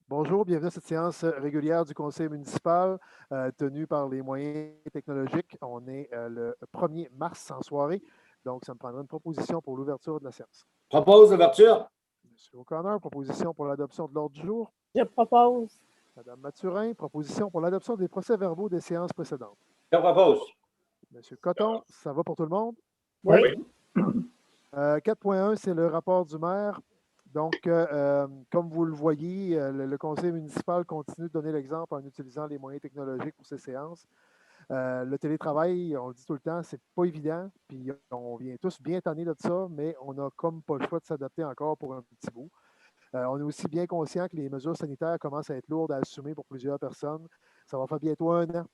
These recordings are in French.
Bonjour, bienvenue à cette séance régulière du conseil municipal tenue par les moyens technologiques. On est le 1er mars en soirée, donc ça me prendra une proposition pour l'ouverture de la séance. Propose l'ouverture. Monsieur O'Connor, proposition pour l'adoption de l'ordre du jour. Je propose. Madame Mathurin, proposition pour l'adoption des procès-verbaux des séances précédentes. Je propose. Monsieur Coton, ça va pour tout le monde? Oui. 4.1, c'est le rapport du maire. Donc, comme vous le voyez, le conseil municipal continue de donner l'exemple en utilisant les moyens technologiques pour ces séances. Le télétravail, on le dit tout le temps, c'est pas évident, puis on vient tous bien tannés de ça, mais on n'a comme pas le choix de s'adapter encore pour un petit bout. On est aussi bien conscient que les mesures sanitaires commencent à être lourdes à assumer pour plusieurs personnes. Ça va faire bientôt un an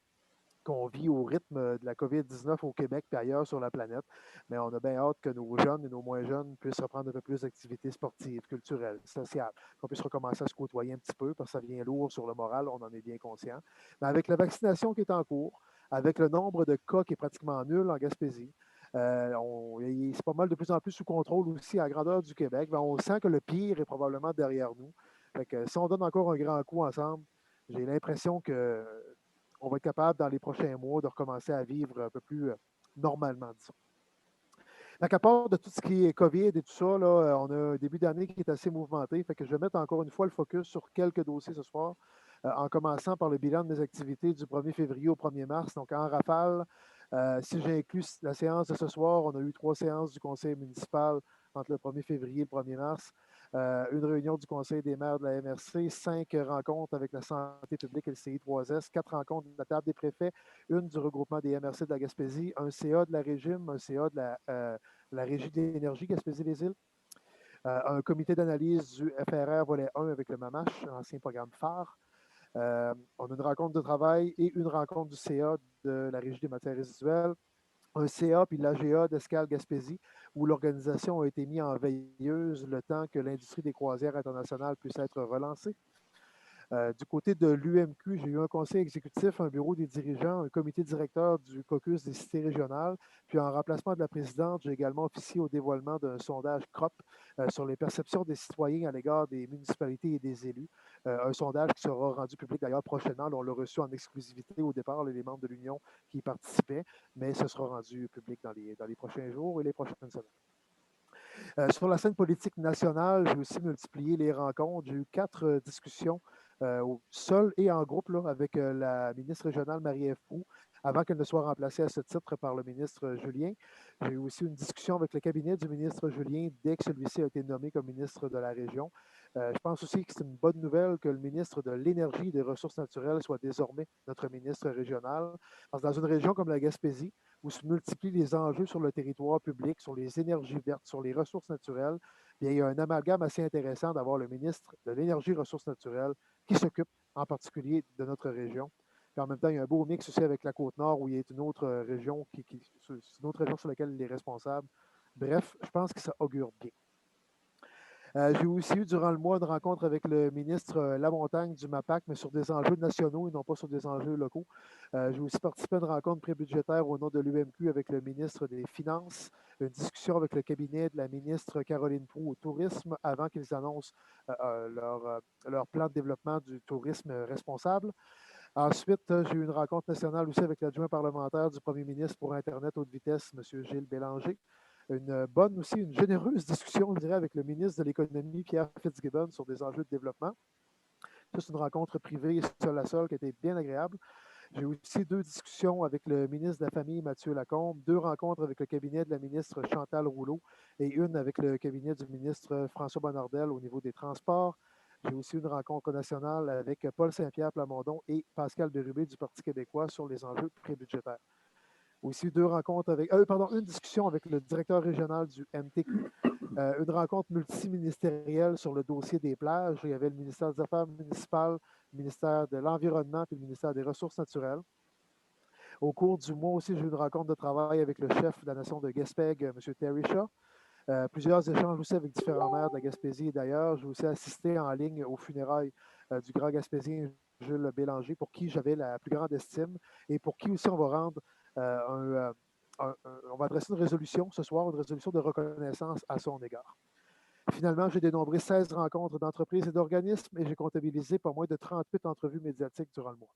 qu'on vit au rythme de la COVID-19 au Québec et ailleurs sur la planète. Mais on a bien hâte que nos jeunes et nos moins jeunes puissent reprendre un peu plus d'activités sportives, culturelles, sociales, qu'on puisse recommencer à se côtoyer un petit peu parce que ça vient lourd sur le moral, on en est bien conscient. Mais avec la vaccination qui est en cours, avec le nombre de cas qui est pratiquement nul en Gaspésie, c'est pas mal de plus en plus sous contrôle aussi à la grandeur du Québec. Ben, on sent que le pire est probablement derrière nous. Fait que, si on donne encore un grand coup ensemble, j'ai l'impression que on va être capable, dans les prochains mois, de recommencer à vivre un peu plus normalement, disons. Donc, à part de tout ce qui est COVID et tout ça, là, on a un début d'année qui est assez mouvementé. Fait que je vais mettre encore une fois le focus sur quelques dossiers ce soir, en commençant par le bilan de mes activités du 1er février au 1er mars. Donc, en rafale, si j'inclus la séance de ce soir, on a eu 3 séances du conseil municipal entre le 1er février et le 1er mars. Une réunion du Conseil des maires de la MRC, 5 rencontres avec la santé publique et le CI3S, 4 rencontres de la table des préfets, une du regroupement des MRC de la Gaspésie, un CA de la Régime, un CA de la Régie de l'énergie Gaspésie-les-Îles, un comité d'analyse du FRR volet 1 avec le MAMACH, ancien programme phare. On a une rencontre de travail et une rencontre du CA de la Régie des matières résiduelles, un CA puis l'AGA d'Escale Gaspésie, où l'organisation a été mise en veilleuse le temps que l'industrie des croisières internationales puisse être relancée. Du côté de l'UMQ, j'ai eu un conseil exécutif, un bureau des dirigeants, un comité directeur du caucus des cités régionales. Puis en remplacement de la présidente, j'ai également officié au dévoilement d'un sondage CROP sur les perceptions des citoyens à l'égard des municipalités et des élus. Un sondage qui sera rendu public d'ailleurs prochainement. On l'a reçu en exclusivité au départ, les membres de l'Union qui y participaient, mais ce sera rendu public dans les prochains jours et les prochaines semaines. Sur la scène politique nationale, j'ai aussi multiplié les rencontres. J'ai eu 4 discussions seul et en groupe là, avec la ministre régionale Marie-Ève Proulx, avant qu'elle ne soit remplacée à ce titre par le ministre Julien. J'ai eu aussi une discussion avec le cabinet du ministre Julien dès que celui-ci a été nommé comme ministre de la région. Je pense aussi que c'est une bonne nouvelle que le ministre de l'Énergie et des Ressources naturelles soit désormais notre ministre régional. Parce que dans une région comme la Gaspésie, où se multiplient les enjeux sur le territoire public, sur les énergies vertes, sur les ressources naturelles, bien, il y a un amalgame assez intéressant d'avoir le ministre de l'Énergie et des Ressources naturelles qui s'occupe en particulier de notre région. Puis en même temps, il y a un beau mix aussi avec la Côte-Nord, où il y a une autre région, une autre région sur laquelle il est responsable. Bref, je pense que ça augure bien. J'ai aussi eu durant le mois une rencontre avec le ministre Lamontagne du MAPAC, mais sur des enjeux nationaux et non pas sur des enjeux locaux. J'ai aussi participé à une rencontre prébudgétaire au nom de l'UMQ avec le ministre des Finances, une discussion avec le cabinet de la ministre Caroline Proulx au tourisme avant qu'ils annoncent leur plan de développement du tourisme responsable. Ensuite, j'ai eu une rencontre nationale aussi avec l'adjoint parlementaire du premier ministre pour Internet haute vitesse, M. Gilles Bélanger. Une bonne aussi, une généreuse discussion, je dirais, avec le ministre de l'Économie, Pierre Fitzgibbon, sur des enjeux de développement. C'est une rencontre privée, seul à seul, qui a été bien agréable. J'ai aussi 2 discussions avec le ministre de la Famille, Mathieu Lacombe, 2 rencontres avec le cabinet de la ministre Chantal Rouleau et une avec le cabinet du ministre François Bonnardel au niveau des transports. J'ai aussi une rencontre nationale avec Paul Saint-Pierre Plamondon et Pascal Bérubé du Parti québécois sur les enjeux prébudgétaires. Aussi 2 rencontres avec, une discussion avec le directeur régional du MTQ, une rencontre multiministérielle sur le dossier des plages. Il y avait le ministère des Affaires municipales, le ministère de l'Environnement et le ministère des Ressources naturelles. Au cours du mois aussi, j'ai eu une rencontre de travail avec le chef de la nation de Gaspeg, M. Terry Shaw. Plusieurs échanges aussi avec différents maires de la Gaspésie et d'ailleurs. J'ai aussi assisté en ligne aux funérailles du grand Gaspésien Jules Bélanger, pour qui j'avais la plus grande estime et pour qui aussi on va rendre on va adresser une résolution ce soir, une résolution de reconnaissance à son égard. Finalement, j'ai dénombré 16 rencontres d'entreprises et d'organismes et j'ai comptabilisé pas moins de 38 entrevues médiatiques durant le mois.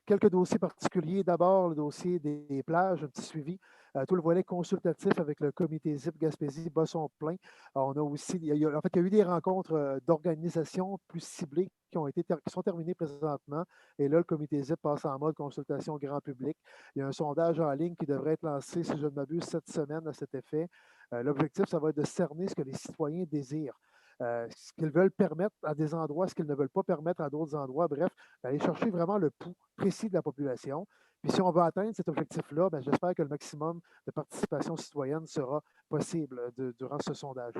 Quelques dossiers particuliers. D'abord, le dossier des plages, un petit suivi. Tout le volet consultatif avec le comité ZIP Gaspésie bat son plein. On a aussi, en fait, il y a eu des rencontres d'organisations plus ciblées qui sont terminées présentement. Et là, le comité ZIP passe en mode consultation grand public. Il y a un sondage en ligne qui devrait être lancé, si je ne m'abuse, cette semaine à cet effet. L'objectif, ça va être de cerner ce que les citoyens désirent. Ce qu'ils veulent permettre à des endroits, ce qu'ils ne veulent pas permettre à d'autres endroits. Bref, d'aller chercher vraiment le pouls précis de la population. Puis si on veut atteindre cet objectif-là, ben, j'espère que le maximum de participation citoyenne sera possible durant ce sondage.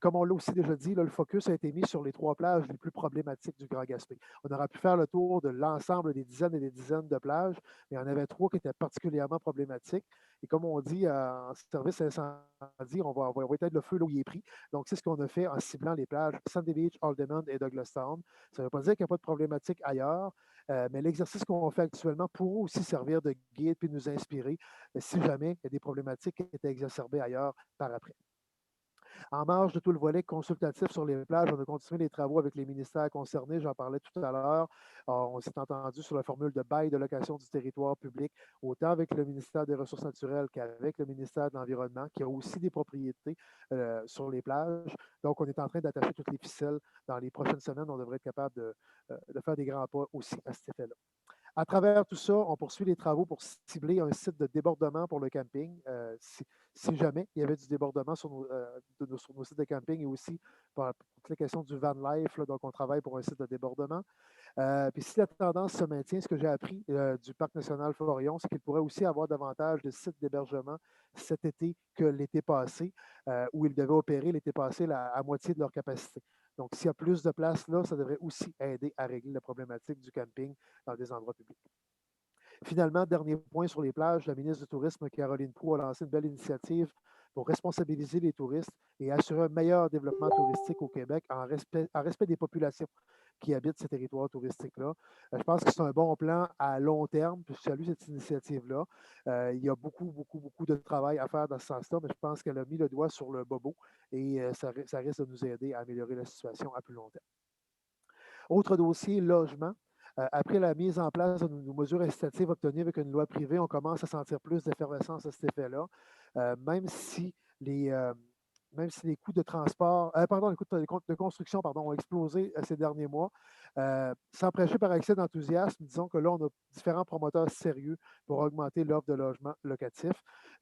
Comme on l'a aussi déjà dit, là, le focus a été mis sur les 3 plages les plus problématiques du Grand Gaspé. On aurait pu faire le tour de l'ensemble des dizaines et des dizaines de plages, mais il y en avait 3 qui étaient particulièrement problématiques. Et comme on dit en service incendie, on va éteindre le feu là où il est pris. Donc, c'est ce qu'on a fait en ciblant les plages Sandy Beach, Alderman et Douglastown. Ça ne veut pas dire qu'il n'y a pas de problématique ailleurs, mais l'exercice qu'on fait actuellement pourra aussi servir de guide puis nous inspirer si jamais il y a des problématiques qui étaient exacerbées ailleurs par après. En marge de tout le volet consultatif sur les plages, on a continué les travaux avec les ministères concernés. J'en parlais tout à l'heure. On s'est entendu sur la formule de bail de location du territoire public, autant avec le ministère des Ressources naturelles qu'avec le ministère de l'Environnement, qui a aussi des propriétés sur les plages. Donc, on est en train d'attacher toutes les ficelles. Dans les prochaines semaines, on devrait être capable de faire des grands pas aussi à cet effet-là. À travers tout ça, on poursuit les travaux pour cibler un site de débordement pour le camping. Si jamais il y avait du débordement sur nos sites de camping et aussi pour toute la question du van life, là, donc on travaille pour un site de débordement. Puis si la tendance se maintient, ce que j'ai appris du Parc national Forillon, c'est qu'il pourrait aussi avoir davantage de sites d'hébergement cet été que l'été passé, où ils devaient opérer l'été passé à moitié de leur capacité. Donc, s'il y a plus de place là, ça devrait aussi aider à régler la problématique du camping dans des endroits publics. Finalement, dernier point sur les plages, la ministre du Tourisme, Caroline Proulx, a lancé une belle initiative pour responsabiliser les touristes et assurer un meilleur développement touristique au Québec en respect des populations qui habitent ces territoires touristiques-là. Je pense que c'est un bon plan à long terme, puis je salue cette initiative-là. Il y a beaucoup, beaucoup, beaucoup de travail à faire dans ce sens-là, mais je pense qu'elle a mis le doigt sur le bobo et ça risque de nous aider à améliorer la situation à plus long terme. Autre dossier, logement. Après la mise en place de nos mesures incitatives obtenues avec une loi privée, on commence à sentir plus d'effervescence à cet effet-là, même si les, coûts de transport, les coûts de construction ont explosé ces derniers mois. Sans prêcher par excès d'enthousiasme, disons que là, on a différents promoteurs sérieux pour augmenter l'offre de logement locatif.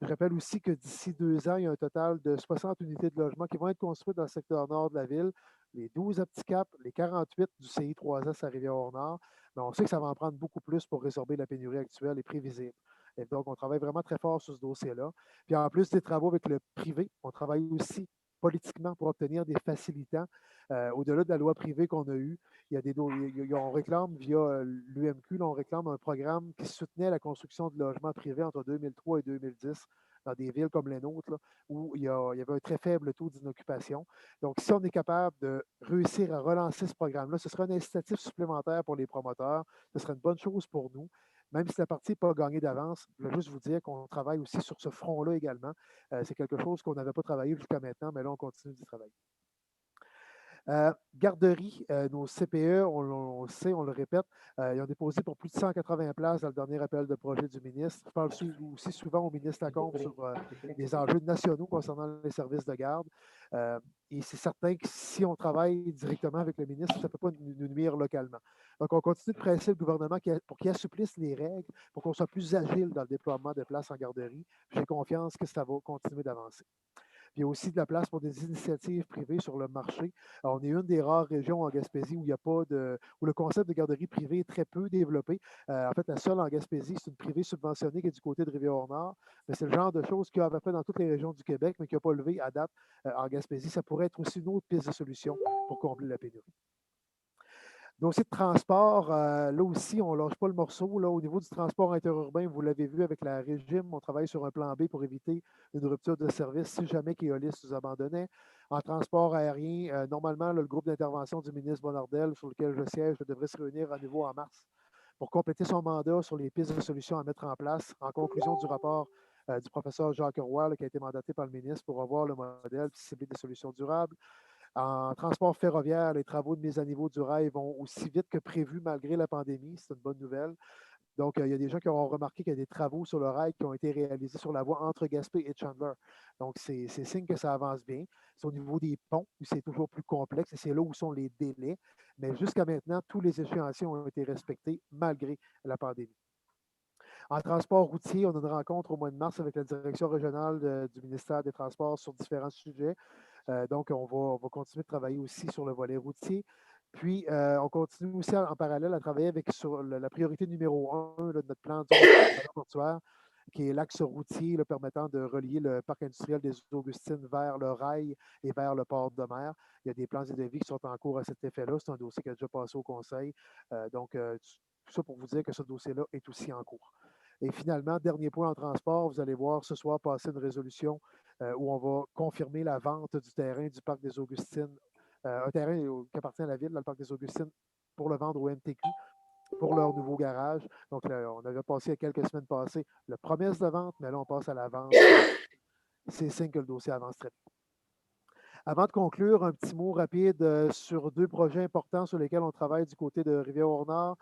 Je rappelle aussi que d'ici 2 ans, il y a un total de 60 unités de logement qui vont être construites dans le secteur nord de la ville, les 12 à Petit Cap, les 48 du CI 3S à Rivière-au-Nord. Mais on sait que ça va en prendre beaucoup plus pour résorber la pénurie actuelle et prévisible. Et donc, on travaille vraiment très fort sur ce dossier-là. Puis en plus des travaux avec le privé, on travaille aussi politiquement pour obtenir des facilitants. Au-delà de la loi privée qu'on a eue, on réclame via l'UMQ, on réclame un programme qui soutenait la construction de logements privés entre 2003 et 2010 dans des villes comme les nôtres, là, où il y avait un très faible taux d'inoccupation. Donc, si on est capable de réussir à relancer ce programme-là, ce sera un incitatif supplémentaire pour les promoteurs. Ce sera une bonne chose pour nous. Même si la partie n'est pas gagnée d'avance, je veux juste vous dire qu'on travaille aussi sur ce front-là également. C'est quelque chose qu'on n'avait pas travaillé jusqu'à maintenant, mais là, on continue d'y travailler. Garderie, nos CPE, on le sait, on le répète, ils ont déposé pour plus de 180 places dans le dernier appel de projet du ministre. Je parle aussi souvent au ministre Lacombe sur les enjeux nationaux concernant les services de garde. Et c'est certain que si on travaille directement avec le ministre, ça ne peut pas nous nuire localement. Donc, on continue de presser le gouvernement pour qu'il assouplisse les règles, pour qu'on soit plus agile dans le déploiement de places en garderie. J'ai confiance que ça va continuer d'avancer. Puis il y a aussi de la place pour des initiatives privées sur le marché. Alors, on est une des rares régions en Gaspésie où il y a pas où le concept de garderie privée est très peu développé. En fait, la seule en Gaspésie, c'est une privée subventionnée qui est du côté de Rivière-au-Nord. Mais c'est le genre de choses qu'il y a à peu près dans toutes les régions du Québec, mais qui n'a pas levé à date en Gaspésie. Ça pourrait être aussi une autre piste de solution pour combler la pénurie. Dossier de transport, là aussi, on ne lâche pas le morceau. Là, au niveau du transport interurbain, vous l'avez vu avec la régime, on travaille sur un plan B pour éviter une rupture de service si jamais Keolis nous abandonnait. En transport aérien, normalement, là, le groupe d'intervention du ministre Bonardel, sur lequel je siège, devrait se réunir à nouveau en mars pour compléter son mandat sur les pistes de solutions à mettre en place en conclusion du rapport du professeur Jacques Roy, là, qui a été mandaté par le ministre pour revoir le modèle et cibler des solutions durables. En transport ferroviaire, les travaux de mise à niveau du rail vont aussi vite que prévu malgré la pandémie. C'est une bonne nouvelle. Donc, il y a des gens qui auront remarqué qu'il y a des travaux sur le rail qui ont été réalisés sur la voie entre Gaspé et Chandler. Donc, c'est signe que ça avance bien. C'est au niveau des ponts où c'est toujours plus complexe et c'est là où sont les délais. Mais jusqu'à maintenant, tous les échéanciers ont été respectés malgré la pandémie. En transport routier, on a une rencontre au mois de mars avec la direction régionale du ministère des Transports sur différents sujets. Donc, on va continuer de travailler aussi sur le volet routier. Puis, on continue aussi en parallèle à travailler sur la priorité numéro 1 de notre plan d'urbanisation portuaire, qui est l'axe routier permettant de relier le parc industriel des Augustines vers le rail et vers le port de mer. Il y a des plans et devis qui sont en cours à cet effet-là. C'est un dossier qui a déjà passé au Conseil. Donc, tout ça pour vous dire que ce dossier-là est aussi en cours. Et finalement, dernier point en transport, vous allez voir ce soir passer une résolution où on va confirmer la vente du terrain du parc des Augustines, un terrain qui appartient à la ville, dans le parc des Augustines, pour le vendre au MTQ pour leur nouveau garage. Donc, là, on avait passé il y a quelques semaines passées la promesse de vente, mais là, on passe à la vente. C'est signe que le dossier avance très bien. Avant de conclure, un petit mot rapide sur deux projets importants sur lesquels on travaille du côté de Rivière-au-Nord.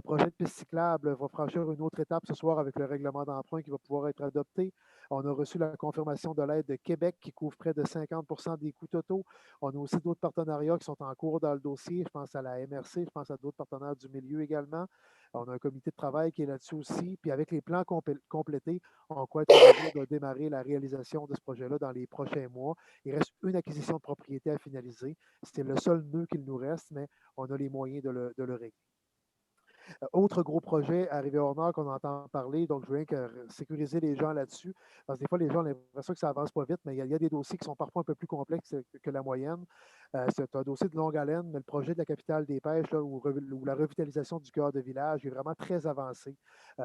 Projet de piste cyclable va franchir une autre étape ce soir avec le règlement d'emprunt qui va pouvoir être adopté. On a reçu la confirmation de l'aide de Québec qui couvre près de 50 des coûts totaux. On a aussi d'autres partenariats qui sont en cours dans le dossier. Je pense à la MRC, je pense à d'autres partenaires du milieu également. On a un comité de travail qui est là-dessus aussi. Puis avec les plans complétés, on croit être en mesure de démarrer la réalisation de ce projet-là dans les prochains mois. Il reste une acquisition de propriété à finaliser. C'est le seul nœud qu'il nous reste, mais on a les moyens de le régler. Autre gros projet à Rivière-Nord qu'on entend parler, donc je viens que sécuriser les gens là-dessus, parce que des fois, les gens ont l'impression que ça avance pas vite, mais il y a des dossiers qui sont parfois un peu plus complexes que la moyenne. C'est un dossier de longue haleine, mais le projet de la capitale des pêches, là, où la revitalisation du cœur de village est vraiment très avancé.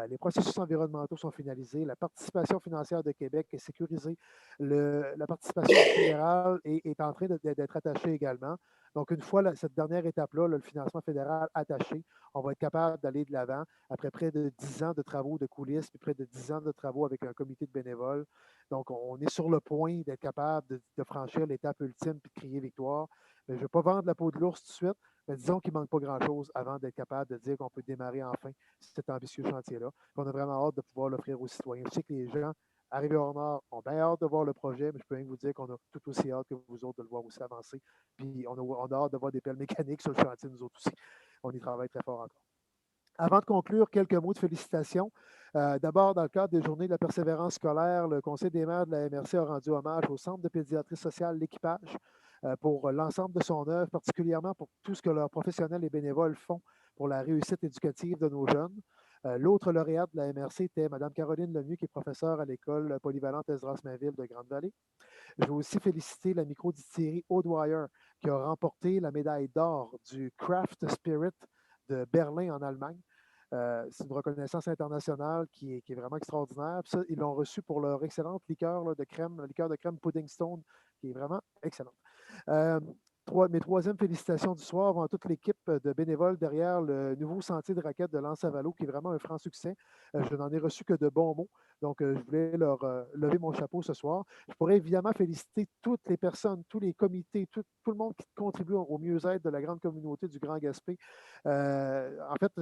Les processus environnementaux sont finalisés, la participation financière de Québec est sécurisée, la participation fédérale est en train d'être attachée également. Donc, une fois cette dernière étape-là, le financement fédéral attaché, on va être capable d'aller de l'avant après près de 10 ans de travaux de coulisses, puis près de 10 ans de travaux avec un comité de bénévoles. Donc, on est sur le point d'être capable de franchir l'étape ultime puis de crier victoire. Mais je ne vais pas vendre la peau de l'ours tout de suite, mais disons qu'il ne manque pas grand-chose avant d'être capable de dire qu'on peut démarrer enfin cet ambitieux chantier-là. On a vraiment hâte de pouvoir l'offrir aux citoyens. Je sais que les gens arrivés hors Nord ont bien hâte de voir le projet, mais je peux bien vous dire qu'on a tout aussi hâte que vous autres de le voir aussi avancer. Puis on a hâte de voir des pelles mécaniques sur le chantier, nous autres aussi. On y travaille très fort encore. Avant de conclure, quelques mots de félicitations. D'abord, dans le cadre des Journées de la persévérance scolaire, le Conseil des maires de la MRC a rendu hommage au Centre de pédiatrie sociale L'Équipage pour l'ensemble de son œuvre, particulièrement pour tout ce que leurs professionnels et bénévoles font pour la réussite éducative de nos jeunes. L'autre lauréate de la MRC était Mme Caroline Lemieux, qui est professeure à l'école polyvalente Esdras-Mainville de Grande-Vallée. Je veux aussi féliciter la microdistillerie Oudweier, qui a remporté la médaille d'or du Craft Spirit de Berlin en Allemagne. C'est une reconnaissance internationale qui est vraiment extraordinaire. Puis ça, ils l'ont reçu pour leur excellente liqueur de crème Pudding Stone, qui est vraiment excellente. Mes troisièmes félicitations du soir vont à toute l'équipe de bénévoles derrière le nouveau sentier de raquettes de Lens-Avalo, qui est vraiment un franc succès. Je n'en ai reçu que de bons mots. Donc, je voulais leur lever mon chapeau ce soir. Je pourrais évidemment féliciter toutes les personnes, tous les comités, tout le monde qui contribue au mieux-être de la grande communauté du Grand Gaspé. En fait, je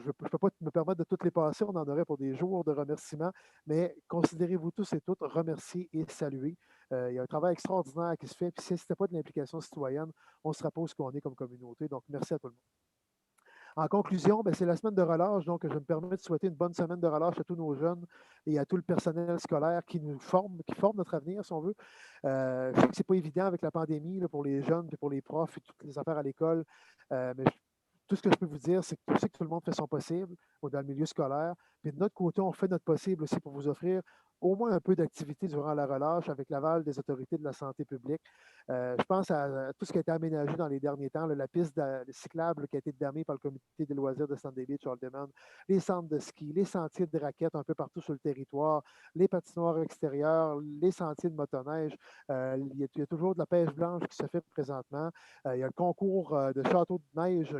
ne peux pas me permettre de toutes les passer. On en aurait pour des jours de remerciements, mais considérez-vous tous et toutes remercier et saluer. Il y a un travail extraordinaire qui se fait. Puis si ce n'était pas de l'implication citoyenne, on ne sera pas où on est comme communauté. Donc, merci à tout le monde. En conclusion, c'est la semaine de relâche, donc je me permets de souhaiter une bonne semaine de relâche à tous nos jeunes et à tout le personnel scolaire qui nous forme, qui forme notre avenir, si on veut. Je sais que ce n'est pas évident avec la pandémie là, pour les jeunes et pour les profs et toutes les affaires à l'école, mais tout ce que je peux vous dire, c'est que je sais que tout le monde fait son possible dans le milieu scolaire. Puis de notre côté, on fait notre possible aussi pour vous offrir au moins un peu d'activité durant la relâche avec l'aval des autorités de la santé publique. Je pense à tout ce qui a été aménagé dans les derniers temps, la piste cyclable qui a été damée par le comité des loisirs de Sandy Beach, Alderman, les centres de ski, les sentiers de raquettes un peu partout sur le territoire, les patinoires extérieures, les sentiers de motoneige. Il y a toujours de la pêche blanche qui se fait présentement. Il y a le concours de château de neige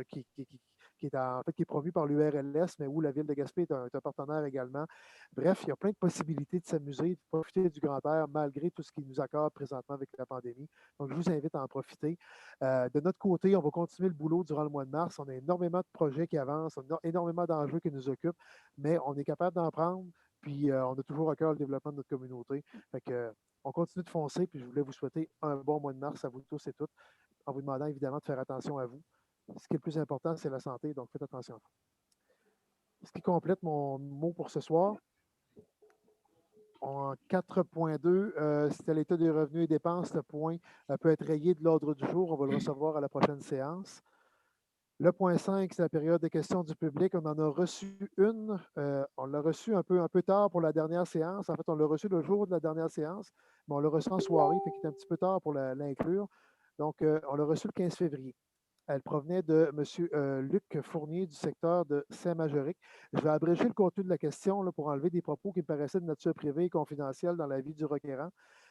qui est promu par l'URLS, mais où la Ville de Gaspé est un partenaire également. Bref, il y a plein de possibilités de s'amuser, de profiter du grand air malgré tout ce qui nous accorde présentement avec la pandémie. Donc, je vous invite à en profiter. De notre côté, on va continuer le boulot durant le mois de mars. On a énormément de projets qui avancent, on a énormément d'enjeux qui nous occupent, mais on est capable d'en prendre, puis on a toujours à cœur le développement de notre communauté. Fait que, on continue de foncer, puis je voulais vous souhaiter un bon mois de mars à vous tous et toutes, en vous demandant évidemment de faire attention à vous. Ce qui est le plus important, c'est la santé, donc faites attention. Ce qui complète mon mot pour ce soir. En 4.2, c'était l'état des revenus et dépenses. Le point peut être rayé de l'ordre du jour. On va le recevoir à la prochaine séance. Le point 5, c'est la période de questions du public. On en a reçu une. On l'a reçu un peu tard pour la dernière séance. En fait, on l'a reçu le jour de la dernière séance, mais on l'a reçu en soirée, fait qu'il est un petit peu tard pour l'inclure. Donc, on l'a reçu le 15 février. Elle provenait de M. Luc Fournier du secteur de Saint-Majoric. Je vais abréger le contenu de la question là, pour enlever des propos qui me paraissaient de nature privée et confidentielle dans la vie du requérant.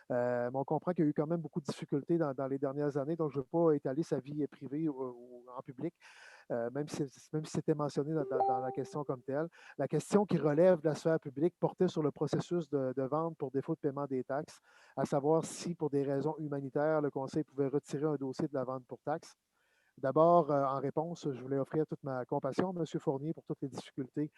Mais on comprend qu'il y a eu quand même beaucoup de difficultés dans les dernières années, donc je ne veux pas étaler sa vie privée ou en public, même si c'était mentionné dans la question comme telle. La question qui relève de la sphère publique portait sur le processus de vente pour défaut de paiement des taxes, à savoir si, pour des raisons humanitaires, le Conseil pouvait retirer un dossier de la vente pour taxes. D'abord, en réponse, je voulais offrir toute ma compassion à M. Fournier pour toutes les difficultés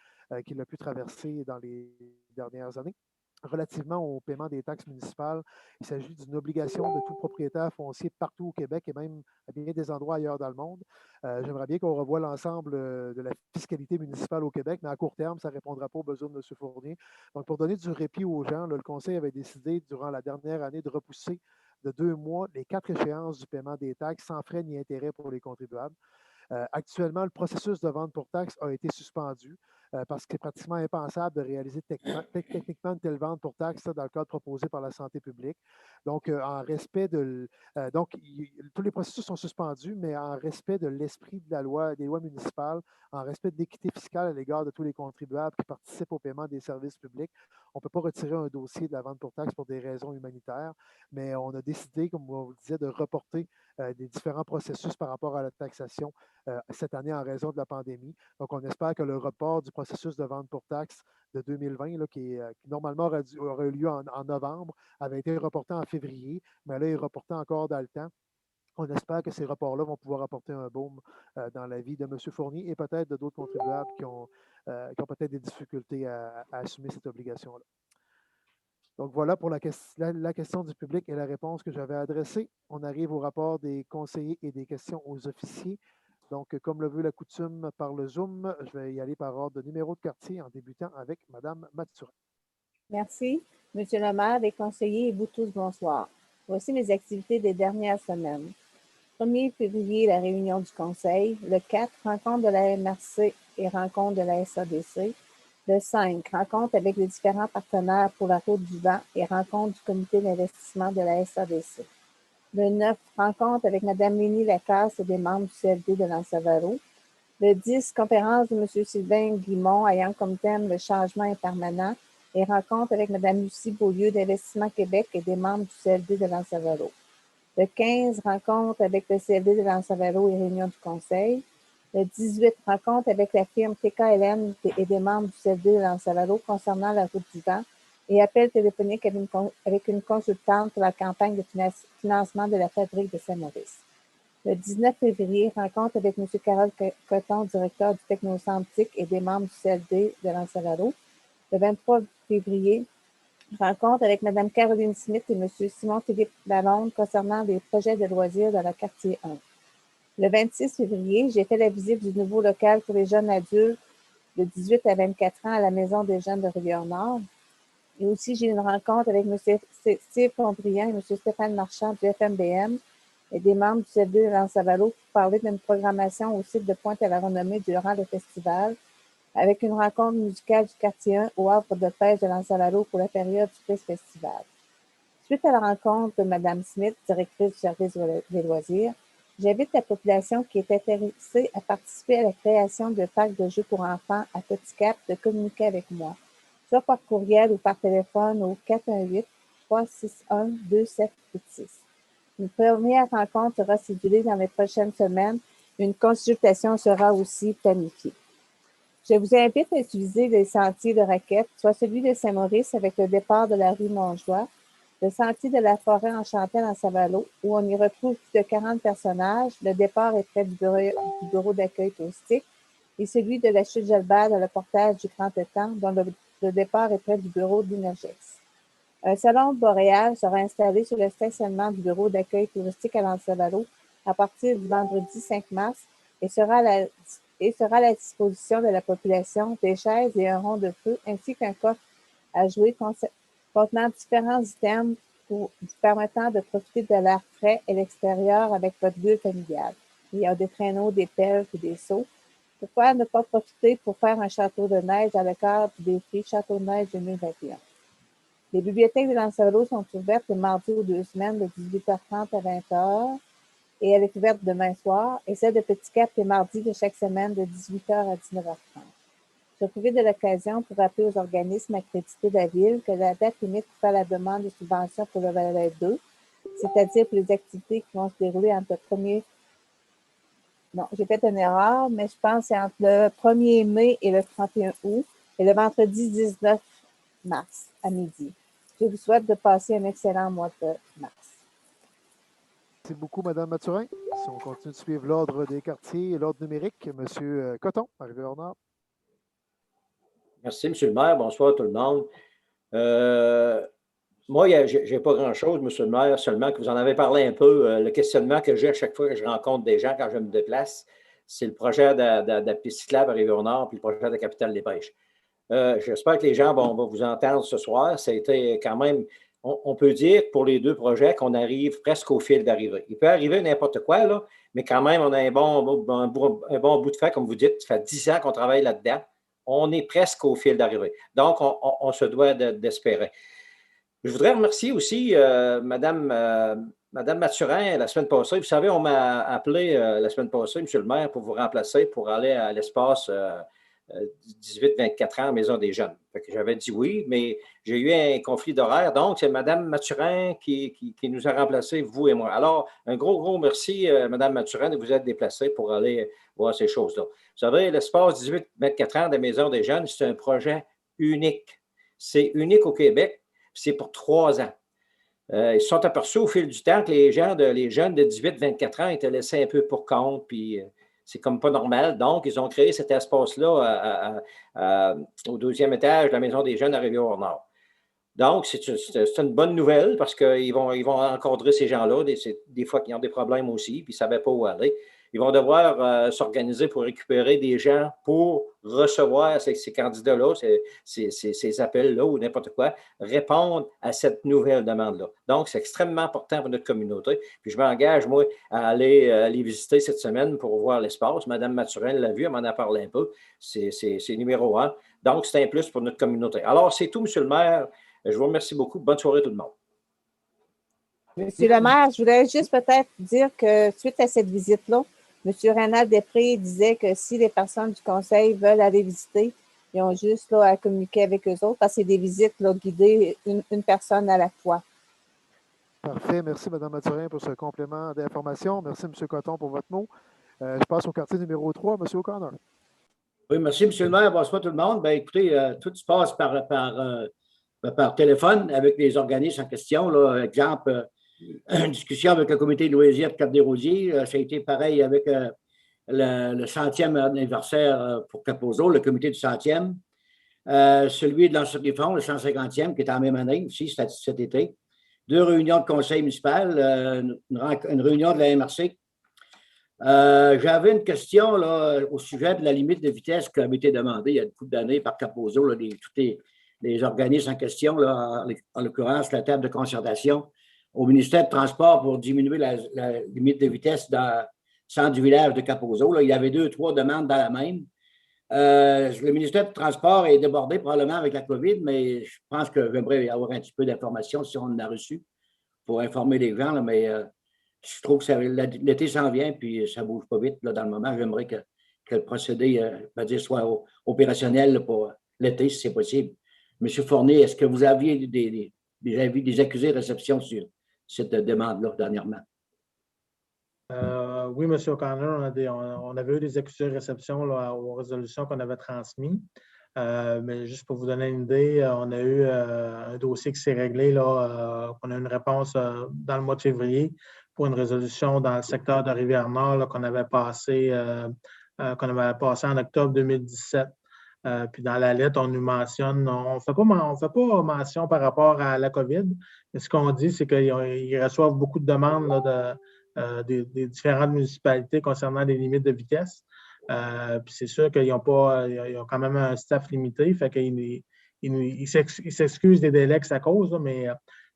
qu'il a pu traverser dans les dernières années. Relativement au paiement des taxes municipales, il s'agit d'une obligation de tout propriétaire foncier partout au Québec et même à bien des endroits ailleurs dans le monde. J'aimerais bien qu'on revoie l'ensemble de la fiscalité municipale au Québec, mais à court terme, ça ne répondra pas aux besoins de M. Fournier. Donc, pour donner du répit aux gens, le Conseil avait décidé, durant la dernière année, de repousser de 2 mois les 4 échéances du paiement des taxes sans frais ni intérêts pour les contribuables. Actuellement, le processus de vente pour taxes a été suspendu parce que c'est pratiquement impensable de réaliser techniquement une telle vente pour taxes dans le cadre proposé par la santé publique. Donc, en respect tous les processus sont suspendus, mais en respect de l'esprit de la loi, des lois municipales, en respect de l'équité fiscale à l'égard de tous les contribuables qui participent au paiement des services publics, on ne peut pas retirer un dossier de la vente pour taxes pour des raisons humanitaires, mais on a décidé, comme on vous le disait, de reporter des différents processus par rapport à la taxation cette année en raison de la pandémie. Donc, on espère que le report du processus de vente pour taxes de 2020, là, qui normalement aurait eu lieu en novembre, avait été reporté en février, mais là, il est reporté encore dans le temps. On espère que ces reports-là vont pouvoir apporter un baume dans la vie de M. Fournier et peut-être de d'autres contribuables qui ont peut-être des difficultés à assumer cette obligation-là. Donc voilà pour la question du public et la réponse que j'avais adressée. On arrive au rapport des conseillers et des questions aux officiers. Donc, comme le veut la coutume par le Zoom, je vais y aller par ordre de numéro de quartier en débutant avec Mme Mathurin. Merci. Monsieur le maire, les conseillers et vous tous, bonsoir. Voici mes activités des dernières semaines. 1er février, la réunion du conseil. Le 4, rencontre de la MRC et rencontre de la SADC. Le 5, rencontre avec les différents partenaires pour la route du vent et rencontre du comité d'investissement de la SADC. Le 9, rencontre avec Mme Lénie Lacasse et des membres du CFD de l'Ansavaro. Le 10, conférence de M. Sylvain Guimont ayant comme thème le changement est permanent et rencontre avec Mme Lucie Beaulieu d'Investissement Québec et des membres du CFD de l'Ansavaro. Le 15, rencontre avec le CFD de l'Ansavaro et réunion du conseil. Le 18, rencontre avec la firme TKLM et des membres du CFD de l'Ansavaro concernant la route du vent et appel téléphonique avec une consultante pour la campagne de financement de la fabrique de Saint-Maurice. Le 19 février, rencontre avec M. Carole Coton, directeur du Technocentre TIC et des membres du CFD de l'Ansavaro. Le 23 février, rencontre avec Mme Caroline Smith et M. Simon-Philippe Lalonde concernant les projets de loisirs dans le quartier 1. Le 26 février, j'ai fait la visite du nouveau local pour les jeunes adultes de 18 à 24 ans à la Maison des jeunes de Rivière-Nord. Et aussi, j'ai eu une rencontre avec M. Steve Fondrian et M. Stéphane Marchand du FMBM et des membres du CFD de l'Ansavaro pour parler d'une programmation au site de Pointe-à-la-Renommée durant le festival, avec une rencontre musicale du quartier 1 au havre de pêche de l'Ansavaro pour la période du festival. Suite à la rencontre de Mme Smith, directrice du service des loisirs, j'invite la population qui est intéressée à participer à la création de parcs de jeux pour enfants à Petit Cap de communiquer avec moi, soit par courriel ou par téléphone au 418-361-2786. Une première rencontre sera cédulée dans les prochaines semaines Une consultation sera aussi planifiée. Je vous invite à utiliser les sentiers de requête, soit celui de Saint-Maurice avec le départ de la rue Montjoie, le sentier de la forêt enchantée dans Saint-Valo, où on y retrouve plus de 40 personnages. Le départ est près du bureau d'accueil touristique, et celui de la chute Gelbert dans le portage du Grand Étang, dont le départ est près du bureau d'Inergex. Un salon boréal sera installé sur le stationnement du bureau d'accueil touristique à Saint-Valo à partir du vendredi 5 mars et sera à la disposition de la population des chaises et un rond de feu ainsi qu'un coffre à jouer contenant différents items permettant de profiter de l'air frais et l'extérieur avec votre bulle familiale. Il y a des traîneaux, des pelles et des seaux. Pourquoi ne pas profiter pour faire un château de neige dans le cadre du défi Château de neige 2021? Les bibliothèques de Saint-Valo sont ouvertes le mardi aux 2 semaines de 18h30 à 20h et elle est ouverte demain soir, et celle de Petit Cap les mardis de chaque semaine de 18h à 19h30. Je profite de l'occasion pour rappeler aux organismes accrédités de la Ville que la date limite pour faire la demande de subvention pour le volet 2, c'est-à-dire pour les activités qui vont se dérouler entre le 1er... Non, j'ai fait une erreur, mais je pense que c'est entre le 1er mai et le 31 août, et le vendredi 19 mars à midi. Je vous souhaite de passer un excellent mois de mars. Merci beaucoup, Mme Mathurin. Si on continue de suivre l'ordre des quartiers et l'ordre numérique, M. Coton, arrivé en ordre. Merci, M. le maire. Bonsoir tout le monde. Moi, je n'ai pas grand-chose, M. le maire, seulement que vous en avez parlé un peu. Le questionnement que j'ai à chaque fois que je rencontre des gens quand je me déplace, c'est le projet de la piste cyclable à Rivière-Nord puis le projet de la capitale des pêches. J'espère que les gens vont vous entendre ce soir. Ça a été quand même, on peut dire pour les deux projets qu'on arrive presque au fil d'arrivée. Il peut arriver n'importe quoi, là, mais quand même, on a un bon bout de fait, comme vous dites. Ça fait 10 ans qu'on travaille là-dedans. On est presque au fil d'arrivée. Donc, on se doit d'espérer. Je voudrais remercier aussi Madame Mathurin la semaine passée. Vous savez, on m'a appelé la semaine passée, M. le maire, pour vous remplacer pour aller à l'espace 18-24 ans, Maison des jeunes. J'avais dit oui, mais j'ai eu un conflit d'horaire. Donc, c'est Mme Mathurin qui nous a remplacés, vous et moi. Alors, un gros merci, Mme Mathurin, de vous être déplacée pour aller voir ces choses-là. Vous savez, l'espace 18-24 ans de Maison des jeunes, c'est un projet unique. C'est unique au Québec, c'est pour 3 ans. Ils se sont aperçus au fil du temps que les jeunes de 18-24 ans étaient laissés un peu pour compte, puis c'est comme pas normal. Donc, ils ont créé cet espace-là au 2e étage de la Maison des jeunes à Rivière-Nord. Donc, c'est une bonne nouvelle parce qu'ils vont encadrer ces gens-là, des fois qu'ils ont des problèmes aussi, puis ils ne savaient pas où aller. Ils vont devoir s'organiser pour récupérer des gens pour recevoir ces candidats-là, ces appels-là ou n'importe quoi, répondre à cette nouvelle demande-là. Donc, c'est extrêmement important pour notre communauté. Puis je m'engage, moi, à aller visiter cette semaine pour voir l'espace. Mme Mathurin l'a vu, elle m'en a parlé un peu. C'est numéro 1. Donc, c'est un plus pour notre communauté. Alors, c'est tout, M. le maire. Je vous remercie beaucoup. Bonne soirée tout le monde. Monsieur le maire, je voudrais juste peut-être dire que suite à cette visite-là, M. Reynald Després disait que si les personnes du conseil veulent aller visiter, ils ont juste à communiquer avec eux autres parce que c'est des visites guidées une personne à la fois. Parfait. Merci, Mme Mathurin, pour ce complément d'information. Merci, M. Coton, pour votre mot. Je passe au quartier numéro 3, M. O'Connor. Oui, merci, M. le maire. Bonsoir tout le monde. Bien, écoutez, tout se passe par téléphone avec les organismes en question. Là. Exemple, une discussion avec le comité de loisirs de Cap-des-Rosiers. Ça a été pareil avec le 100e anniversaire pour Cap-Roseau, le comité du 100e. Celui de l'Ancien des Fonds, le 150e, qui est en la même année aussi, cet été. 2 réunions de conseil municipal, une réunion de la MRC. J'avais une question là, au sujet de la limite de vitesse qui avait été demandée il y a une couple d'années par Cap-Roseau, tous les organismes en question, là, en l'occurrence la table de concertation au ministère de Transport pour diminuer la limite de vitesse dans le centre du village de Cap-Roseau. Là, il y avait 2 ou 3 demandes dans la même. Le ministère du Transport est débordé probablement avec la COVID, mais je pense que j'aimerais avoir un petit peu d'informations si on en a reçu pour informer les gens, là, mais je trouve que l'été s'en vient, puis ça ne bouge pas vite là, dans le moment. J'aimerais que le procédé soit opérationnel là, pour l'été, si c'est possible. Monsieur Fournier, est-ce que vous aviez des accusés de réception sur cette demande-là dernièrement? Oui, M. O'Connor, on avait eu des accusés de réception là, aux résolutions qu'on avait transmises. Mais juste pour vous donner une idée, on a eu un dossier qui s'est réglé. Là, on a eu une réponse dans le mois de février pour une résolution dans le secteur de Rivière-Nord qu'on avait passé en octobre 2017. Puis dans la lettre, on nous mentionne, on ne fait pas mention par rapport à la COVID, mais ce qu'on dit, c'est qu'ils reçoivent beaucoup de demandes là, des différentes municipalités concernant les limites de vitesse. Puis c'est sûr qu'ils ont quand même un staff limité, fait qu'ils s'excusent des délais que ça cause, là, mais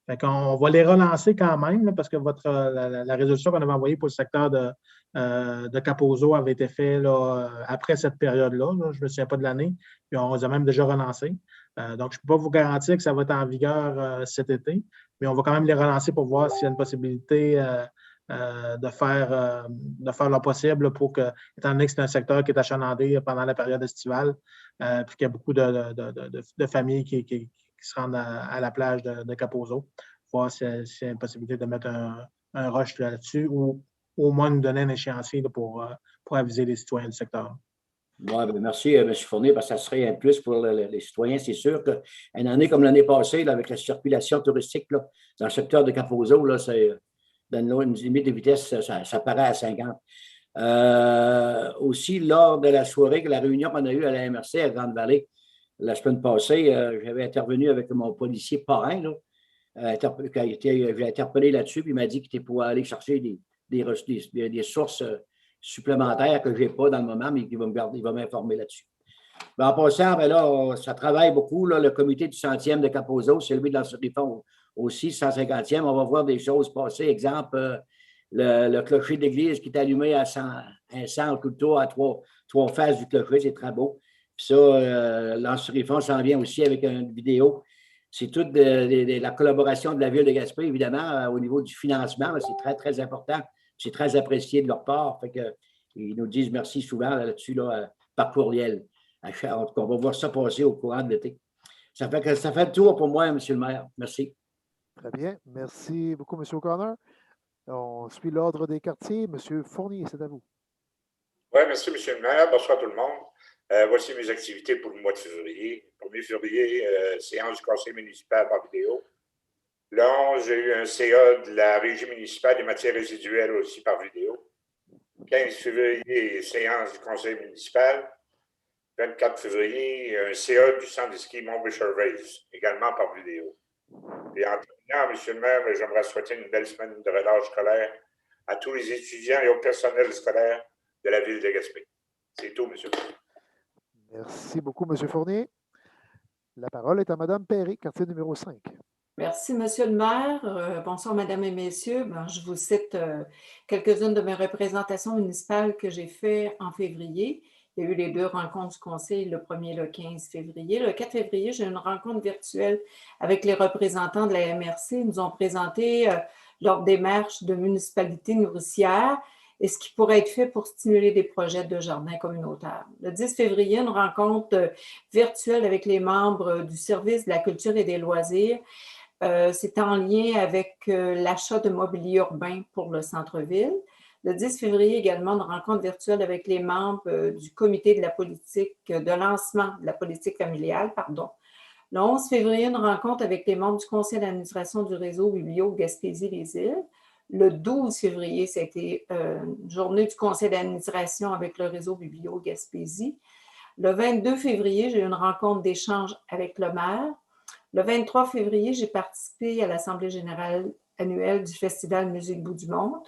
fait qu'on va les relancer quand même, là, parce que la résolution qu'on avait envoyée pour le secteur de Kaposo avait été faite là, après cette période-là. Là, je ne me souviens pas de l'année, puis on les a même déjà relancés. Donc, je ne peux pas vous garantir que ça va être en vigueur cet été, mais on va quand même les relancer pour voir s'il y a une possibilité de faire leur possible pour que, étant donné que c'est un secteur qui est achalandé pendant la période estivale, puis qu'il y a beaucoup de familles qui se rendent à la plage de Kaposo, voir s'il y a une possibilité de mettre un rush là-dessus ou au moins nous donner un échéancier là, pour aviser les citoyens du secteur. Ouais, ben merci, M. Fournier, parce que ça serait un plus pour les citoyens. C'est sûr qu'une année comme l'année passée, là, avec la circulation touristique là, dans le secteur de Kaposo, là, c'est dans une limite de vitesse, ça paraît à 50. Aussi, lors de la soirée, la réunion qu'on a eue à la MRC à Grande-Vallée, la semaine passée, j'avais intervenu avec mon policier parrain, là, qui a été interpellé là-dessus, puis il m'a dit qu'il était pour aller chercher des sources supplémentaires que je n'ai pas dans le moment, mais qu'il va il va m'informer là-dessus. Ben, en passant, ben là, ça travaille beaucoup, là, le comité du 100e de Kaposo, c'est lui de l'Anse-Riffon aussi, 150e. On va voir des choses passer. Exemple, le clocher d'église qui est allumé à 100 tout le tour à trois faces du clocher, c'est très beau. Puis ça, l'Anse-Riffon s'en vient aussi avec une vidéo. C'est toute la collaboration de la Ville de Gaspé, évidemment, au niveau du financement. C'est très, très important. C'est très apprécié de leur part. Fait que, ils nous disent merci souvent là-dessus, là, par courriel. En tout cas, on va voir ça passer au courant de l'été. Ça fait le tour pour moi, M. le maire. Merci. Très bien. Merci beaucoup, M. O'Connor. On suit l'ordre des quartiers. M. Fournier, c'est à vous. Oui, merci, M. le maire. Bonsoir tout le monde. Voici mes activités pour le mois de février. 1er février, séance du conseil municipal par vidéo. Le 11, j'ai eu un CA de la régie municipale des matières résiduelles aussi par vidéo. 15 février, séance du conseil municipal. 24 février, un CA du centre de ski Mont-Béchervaise, également par vidéo. Et en terminant, M. le maire, j'aimerais souhaiter une belle semaine de relâche scolaire à tous les étudiants et au personnel scolaire de la ville de Gaspé. C'est tout, M. le maire. Merci beaucoup, M. Fournier. La parole est à Mme Perry, quartier numéro 5. Merci, Monsieur le maire. Bonsoir, Mesdames et Messieurs. Je vous cite quelques-unes de mes représentations municipales que j'ai faites en février. Il y a eu les 2 rencontres du conseil, le 1er et le 15 février. Le 4 février, j'ai eu une rencontre virtuelle avec les représentants de la MRC. Ils nous ont présenté leur démarche de municipalité nourricière et ce qui pourrait être fait pour stimuler des projets de jardins communautaires. Le 10 février, une rencontre virtuelle avec les membres du service de la culture et des loisirs. C'est en lien avec l'achat de mobilier urbain pour le centre-ville. Le 10 février, également, une rencontre virtuelle avec les membres du comité de la politique, de lancement de la politique familiale, pardon. Le 11 février, une rencontre avec les membres du conseil d'administration du réseau Biblio Gaspésie-les-Îles. Le 12 février, c'était une journée du conseil d'administration avec le réseau Biblio Gaspésie. Le 22 février, j'ai eu une rencontre d'échange avec le maire. Le 23 février, j'ai participé à l'Assemblée générale annuelle du Festival Musique Bout du Monde.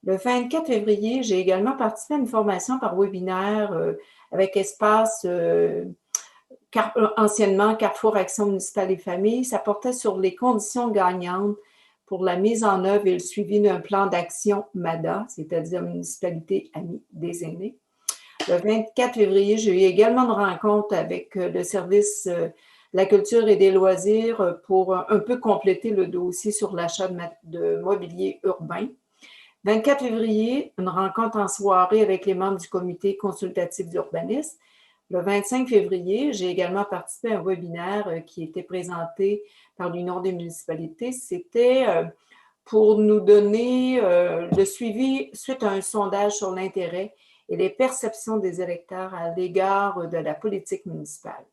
Le 24 février, j'ai également participé à une formation par webinaire avec Espace, anciennement Carrefour Action municipale et famille. Ça portait sur les conditions gagnantes pour la mise en œuvre et le suivi d'un plan d'action MADA, c'est-à-dire Municipalité Amie des aînés. Le 24 février, j'ai eu également une rencontre avec le service de la culture et des loisirs pour un peu compléter le dossier sur l'achat de mobilier urbain. 24 février, une rencontre en soirée avec les membres du comité consultatif d'urbanisme. Le 25 février, j'ai également participé à un webinaire qui était présenté par l'Union des municipalités. C'était pour nous donner le suivi suite à un sondage sur l'intérêt et les perceptions des électeurs à l'égard de la politique municipale.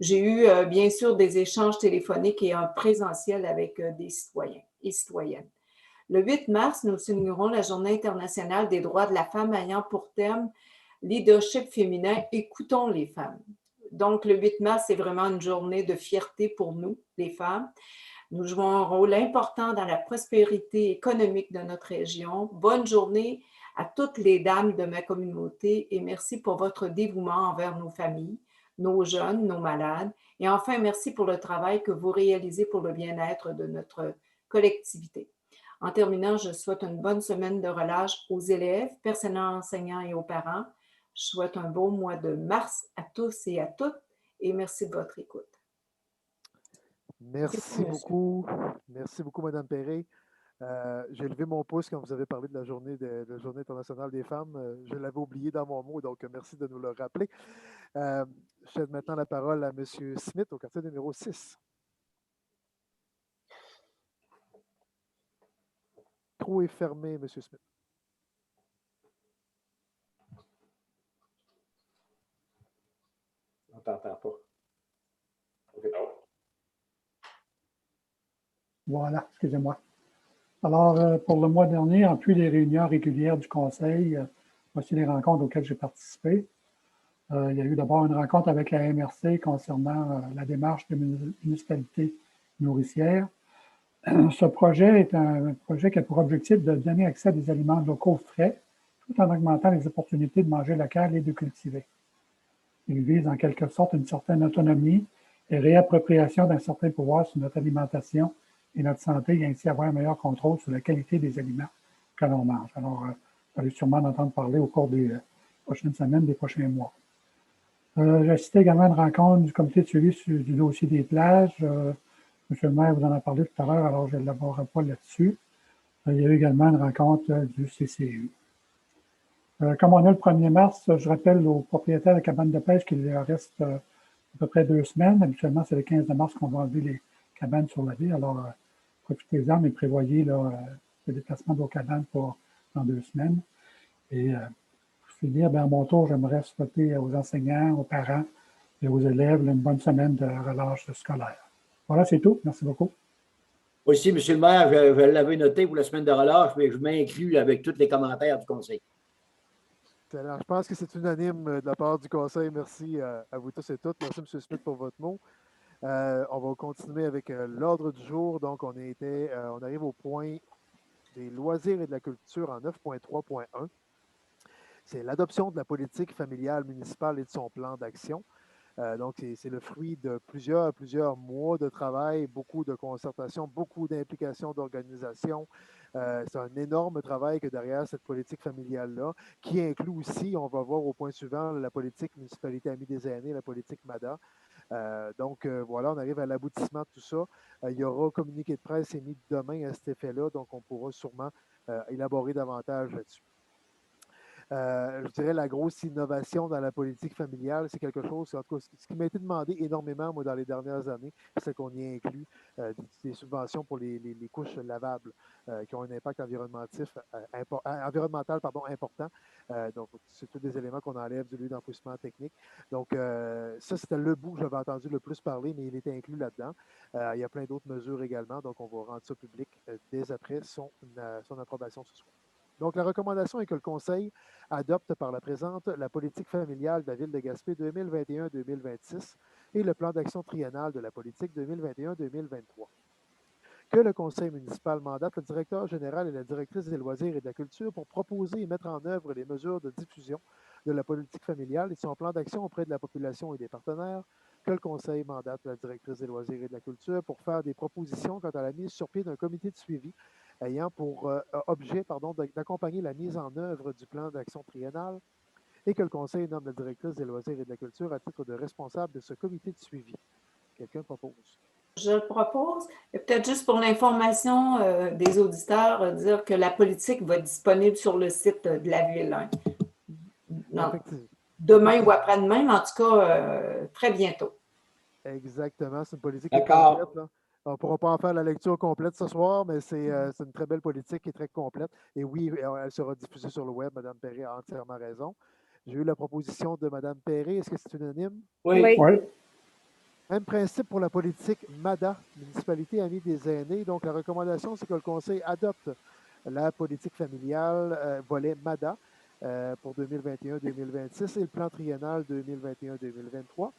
J'ai eu bien sûr des échanges téléphoniques et en présentiel avec des citoyens et citoyennes. Le 8 mars, nous célébrerons la Journée internationale des droits de la femme ayant pour thème « Leadership féminin, écoutons les femmes ». Donc, le 8 mars, c'est vraiment une journée de fierté pour nous, les femmes. Nous jouons un rôle important dans la prospérité économique de notre région. Bonne journée à toutes les dames de ma communauté et merci pour votre dévouement envers nos familles, nos jeunes, nos malades. Et enfin, merci pour le travail que vous réalisez pour le bien-être de notre collectivité. En terminant, je souhaite une bonne semaine de relâche aux élèves, personnel enseignant et aux parents. Je souhaite un beau mois de mars à tous et à toutes et merci de votre écoute. Merci beaucoup. Merci beaucoup, Mme Perret. J'ai levé mon pouce quand vous avez parlé de la Journée internationale des femmes. Je l'avais oublié dans mon mot, donc merci de nous le rappeler. Je cède maintenant la parole à M. Smith au quartier numéro 6. Le micro est fermé, M. Smith. On ne t'entend pas. Okay. Voilà, excusez-moi. Alors, pour le mois dernier, en plus des réunions régulières du Conseil, voici les rencontres auxquelles j'ai participé. Il y a eu d'abord une rencontre avec la MRC concernant la démarche des municipalités nourricières. Ce projet est un projet qui a pour objectif de donner accès à des aliments locaux frais, tout en augmentant les opportunités de manger local et de cultiver. Il vise en quelque sorte une certaine autonomie et réappropriation d'un certain pouvoir sur notre alimentation et notre santé, et ainsi avoir un meilleur contrôle sur la qualité des aliments que l'on mange. Alors, vous allez sûrement en entendre parler au cours des prochaines semaines, des prochains mois. J'ai assisté également à une rencontre du comité de suivi du dossier des plages. Monsieur le maire vous en a parlé tout à l'heure, alors je ne l'élaborerai pas là-dessus. Il y a eu également une rencontre du CCU. Comme on est le 1er mars, je rappelle aux propriétaires de cabanes de pêche qu'il leur reste à peu près 2 semaines. Habituellement, c'est le 15 mars qu'on va enlever les cabanes sur la ville. Alors, profitez-en, mais prévoyez le déplacement de vos cabanes pour dans 2 semaines. Et pour finir, à mon tour, j'aimerais souhaiter aux enseignants, aux parents et aux élèves une bonne semaine de relâche scolaire. Voilà, c'est tout. Merci beaucoup. Aussi, M. le maire, je l'avais noté pour la semaine de relâche, mais je m'inclus avec tous les commentaires du Conseil. Alors, je pense que c'est unanime de la part du Conseil. Merci à vous tous et toutes. Merci, M. Smith, pour votre mot. On va continuer avec l'ordre du jour. Donc, on arrive au point des loisirs et de la culture en 9.3.1. C'est l'adoption de la politique familiale municipale et de son plan d'action. Donc, c'est le fruit de plusieurs mois de travail, beaucoup de concertation, beaucoup d'implications d'organisation. C'est un énorme travail que derrière cette politique familiale-là, qui inclut aussi, on va voir au point suivant, la politique municipalité amie des aînés, la politique MADA. Donc, voilà, on arrive à l'aboutissement de tout ça. Il y aura un communiqué de presse émis demain à cet effet-là, donc on pourra sûrement élaborer davantage là-dessus. Je dirais la grosse innovation dans la politique familiale, c'est quelque chose, en tout cas, ce qui m'a été demandé énormément, moi, dans les dernières années, c'est qu'on y inclut des subventions pour les couches lavables qui ont un impact environnemental important. Donc, c'est tous des éléments qu'on enlève du lieu d'enfouissement technique. Donc, ça, c'était le bout que j'avais entendu le plus parler, mais il était inclus là-dedans. Il y a plein d'autres mesures également, donc on va rendre ça public dès après son approbation ce soir. Donc, la recommandation est que le Conseil adopte par la présente la politique familiale de la Ville de Gaspé 2021-2026 et le plan d'action triennal de la politique 2021-2023. Que le Conseil municipal mandate le directeur général et la directrice des loisirs et de la culture pour proposer et mettre en œuvre les mesures de diffusion de la politique familiale et son plan d'action auprès de la population et des partenaires. Que le Conseil mandate la directrice des loisirs et de la culture pour faire des propositions quant à la mise sur pied d'un comité de suivi ayant pour objet d'accompagner la mise en œuvre du plan d'action triennal et que le Conseil nomme la directrice des loisirs et de la culture à titre de responsable de ce comité de suivi. Quelqu'un propose? Je le propose. Et peut-être juste pour l'information des auditeurs, dire que la politique va être disponible sur le site de la Ville. Hein. Non, demain ou après-demain, mais en tout cas, très bientôt. Exactement. C'est une politique qui est complète, là. On ne pourra pas en faire la lecture complète ce soir, mais c'est une très belle politique qui est très complète. Et oui, elle sera diffusée sur le web. Mme Perret a entièrement raison. J'ai eu la proposition de Mme Perret. Est-ce que c'est unanime? Oui. Oui. Même principe pour la politique MADA, Municipalité Amie des Aînés. Donc, la recommandation, c'est que le Conseil adopte la politique familiale, volet MADA, pour 2021-2026 et le plan triennal 2021-2023.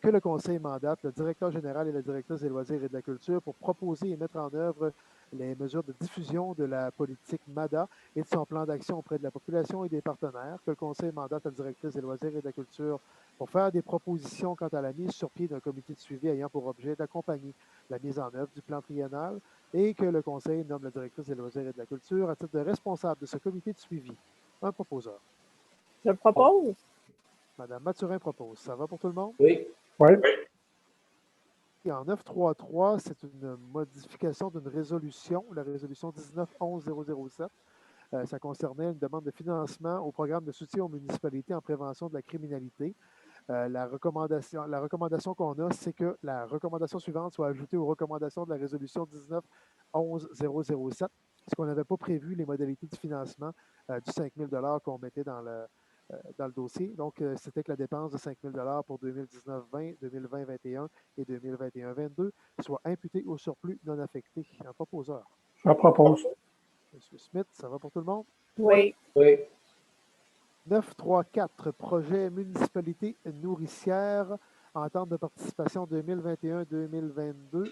Que le Conseil mandate le directeur général et la directrice des loisirs et de la culture pour proposer et mettre en œuvre les mesures de diffusion de la politique MADA et de son plan d'action auprès de la population et des partenaires. Que le Conseil mandate la directrice des loisirs et de la culture pour faire des propositions quant à la mise sur pied d'un comité de suivi ayant pour objet d'accompagner la mise en œuvre du plan triennal et que le Conseil nomme la directrice des loisirs et de la culture à titre de responsable de ce comité de suivi. Un proposeur. Je le propose. Madame Mathurin propose. Ça va pour tout le monde? Oui. Oui. Et en 933, c'est une modification d'une résolution, la résolution 19-11-007. Ça concernait une demande de financement au programme de soutien aux municipalités en prévention de la criminalité. La recommandation qu'on a, c'est que la recommandation suivante soit ajoutée aux recommandations de la résolution 19-11-007, parce qu'on n'avait pas prévu les modalités de financement du 5 000 qu'on mettait dans le dossier. Donc, c'était que la dépense de 5 000 pour 2019-20, 2020-21 et 2021-22 soit imputée au surplus non affecté. Un proposeur. Je propose. M. Smith, ça va pour tout le monde? Oui. Oui. 934, projet municipalité nourricière, entente de participation 2021-2022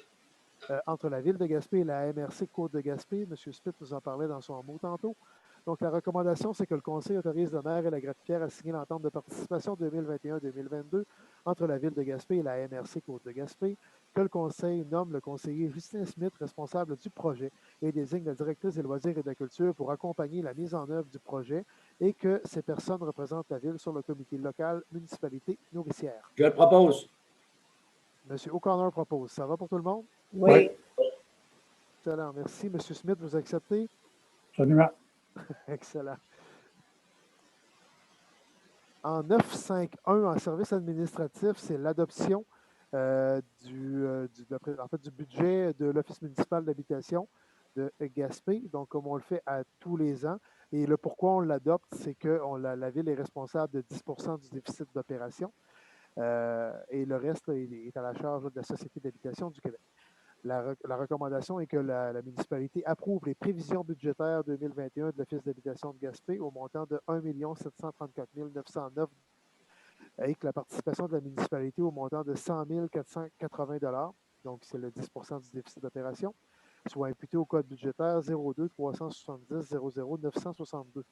entre la Ville de Gaspé et la MRC Côte-de-Gaspé. M. Smith nous en parlait dans son mot tantôt. Donc, la recommandation, c'est que le Conseil autorise le maire et la greffière à signer l'entente de participation 2021-2022 entre la Ville de Gaspé et la MRC Côte-de-Gaspé, que le Conseil nomme le conseiller Justin Smith responsable du projet et désigne la directrice des loisirs et de la culture pour accompagner la mise en œuvre du projet et que ces personnes représentent la Ville sur le comité local municipalité nourricière. Je le propose. M. O'Connor propose. Ça va pour tout le monde? Oui. Excellent. Merci. M. Smith, vous acceptez? Absolument. Excellent. En 951, en service administratif, c'est l'adoption du budget de l'Office municipal d'habitation de Gaspé. Donc, comme on le fait à tous les ans. Et le pourquoi on l'adopte, c'est que la Ville est responsable de 10 du déficit d'opération. Et le reste est à la charge de la Société d'habitation du Québec. La recommandation est que la municipalité approuve les prévisions budgétaires 2021 de l'Office d'habitation de Gaspé au montant de 1 734 909 et que la participation de la municipalité au montant de 100 480 $, donc c'est le 10 du déficit d'opération, soit imputé au code budgétaire 02 370 00 962.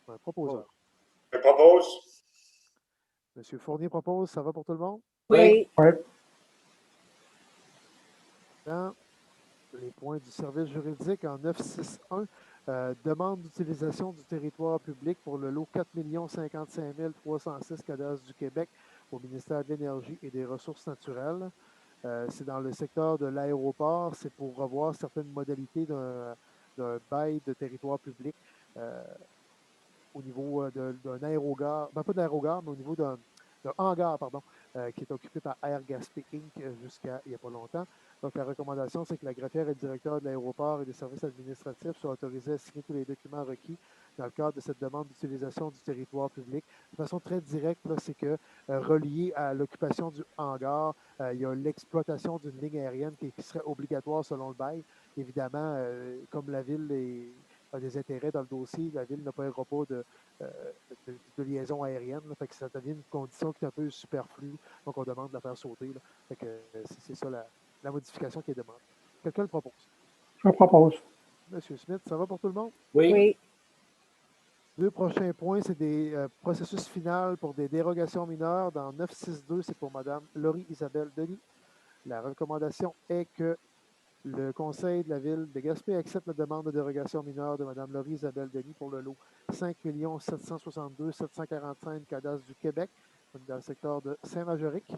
Un proposeur. Je propose. M. Fournier propose. Ça va pour tout le monde? Oui. Dans les points du service juridique en 961, demande d'utilisation du territoire public pour le lot 4 55 306 cadastres du Québec au ministère de l'Énergie et des Ressources naturelles. C'est dans le secteur de l'aéroport. C'est pour revoir certaines modalités d'un bail de territoire public au niveau d'un aérogare, pas d'aérogare, mais au niveau d'un hangar, pardon, qui est occupé par Air Gaspé Inc. Jusqu'à il n'y a pas longtemps. Donc, la recommandation, c'est que la greffière et le directeur de l'aéroport et des services administratifs soient autorisés à signer tous les documents requis dans le cadre de cette demande d'utilisation du territoire public. De façon très directe, c'est que relié à l'occupation du hangar, il y a l'exploitation d'une ligne aérienne qui serait obligatoire selon le bail. Évidemment, comme la Ville a des intérêts dans le dossier, la Ville n'a pas un repos de liaison aérienne. Là, fait que ça devient une condition qui est un peu superflue. Donc, on demande de la faire sauter. Là. Fait que c'est ça la modification qui est demandée. Quelqu'un le propose? Je propose. Monsieur Smith, ça va pour tout le monde? Oui. Deux prochains points, c'est des processus finaux pour des dérogations mineures. Dans 962, c'est pour Mme Laurie-Isabelle Denis. La recommandation est que le Conseil de la Ville de Gaspé accepte la demande de dérogation mineure de Mme Laurie-Isabelle Denis pour le lot 5 762 745 cadastres du Québec, dans le secteur de Saint-Majoric.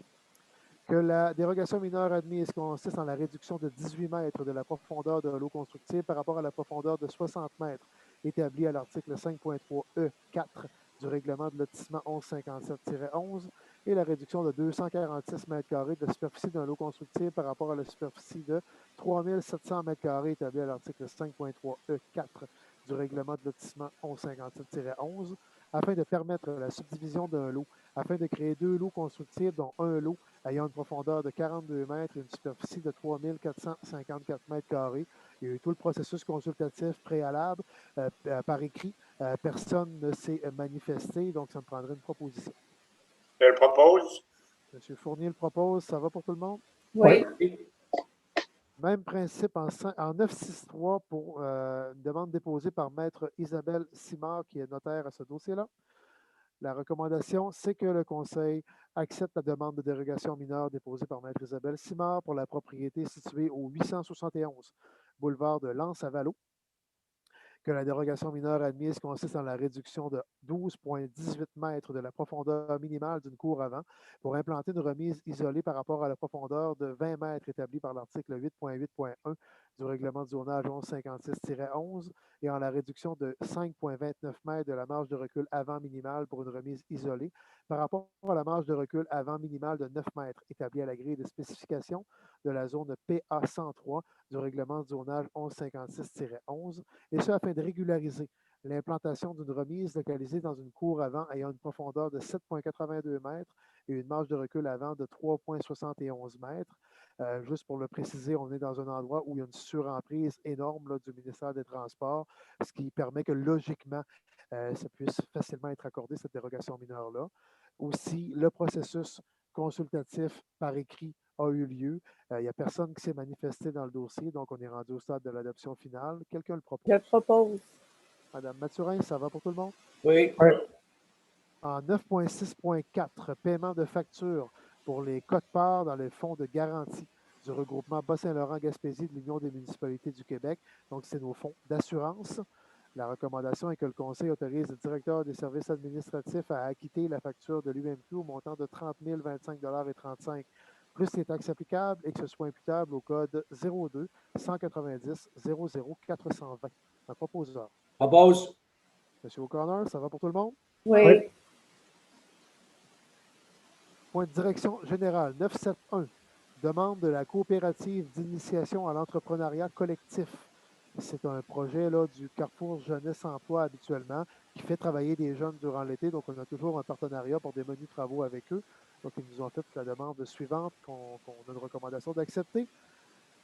Que la dérogation mineure admise consiste en la réduction de 18 mètres de la profondeur de l'eau constructive par rapport à la profondeur de 60 mètres établie à l'article 5.3 E4 du règlement de lotissement 1157-11, et la réduction de 246 mètres carrés de la superficie d'un lot constructible par rapport à la superficie de 3700 mètres carrés établie à l'article 5.3E4 du règlement de lotissement 1157-11 afin de permettre la subdivision d'un lot, afin de créer 2 lots constructibles, dont un lot ayant une profondeur de 42 mètres et une superficie de 3454 mètres carrés. Il y a eu tout le processus consultatif préalable par écrit. Personne ne s'est manifesté, donc ça me prendrait une proposition. Je le propose. M. Fournier le propose. Ça va pour tout le monde? Oui. Même principe en 963 pour une demande déposée par Maître Isabelle Simard, qui est notaire à ce dossier-là. La recommandation, c'est que le Conseil accepte la demande de dérogation mineure déposée par Maître Isabelle Simard pour la propriété située au 871 boulevard de Lens à Vallot. Que la dérogation mineure admise consiste en la réduction de 12,18 mètres de la profondeur minimale d'une cour avant pour implanter une remise isolée par rapport à la profondeur de 20 mètres établie par l'article 8.8.1 du règlement du zonage 1156-11 et en la réduction de 5,29 mètres de la marge de recul avant minimale pour une remise isolée par rapport à la marge de recul avant minimale de 9 mètres établie à la grille de spécification de la zone PA 103 du règlement du zonage 1156-11, et ce afin de régulariser l'implantation d'une remise localisée dans une cour avant ayant une profondeur de 7,82 mètres et une marge de recul avant de 3,71 mètres. Juste pour le préciser, on est dans un endroit où il y a une suremprise énorme là, du ministère des Transports, ce qui permet que logiquement, ça puisse facilement être accordé, cette dérogation mineure-là. Aussi, le processus consultatif par écrit a eu lieu. Il n'y a personne qui s'est manifesté dans le dossier, donc on est rendu au stade de l'adoption finale. Quelqu'un le propose? Je le propose. Madame Mathurin, ça va pour tout le monde? Oui. En 9.6.4, paiement de facture pour les quotes-parts dans les fonds de garantie du regroupement Bas-Saint-Laurent-Gaspésie de l'Union des municipalités du Québec. Donc, c'est nos fonds d'assurance. La recommandation est que le Conseil autorise le directeur des services administratifs à acquitter la facture de l'UMQ au montant de 30 025,35 $ plus les taxes applicables et que ce soit imputable au code 02 190 00 420. Un proposeur. Propose. Monsieur O'Connor, ça va pour tout le monde? Oui. Point de direction générale 971. Demande de la coopérative d'initiation à l'entrepreneuriat collectif. C'est un projet là, du Carrefour Jeunesse Emploi habituellement qui fait travailler des jeunes durant l'été. Donc, on a toujours un partenariat pour des menus travaux avec eux. Donc, ils nous ont fait la demande suivante qu'on a une recommandation d'accepter.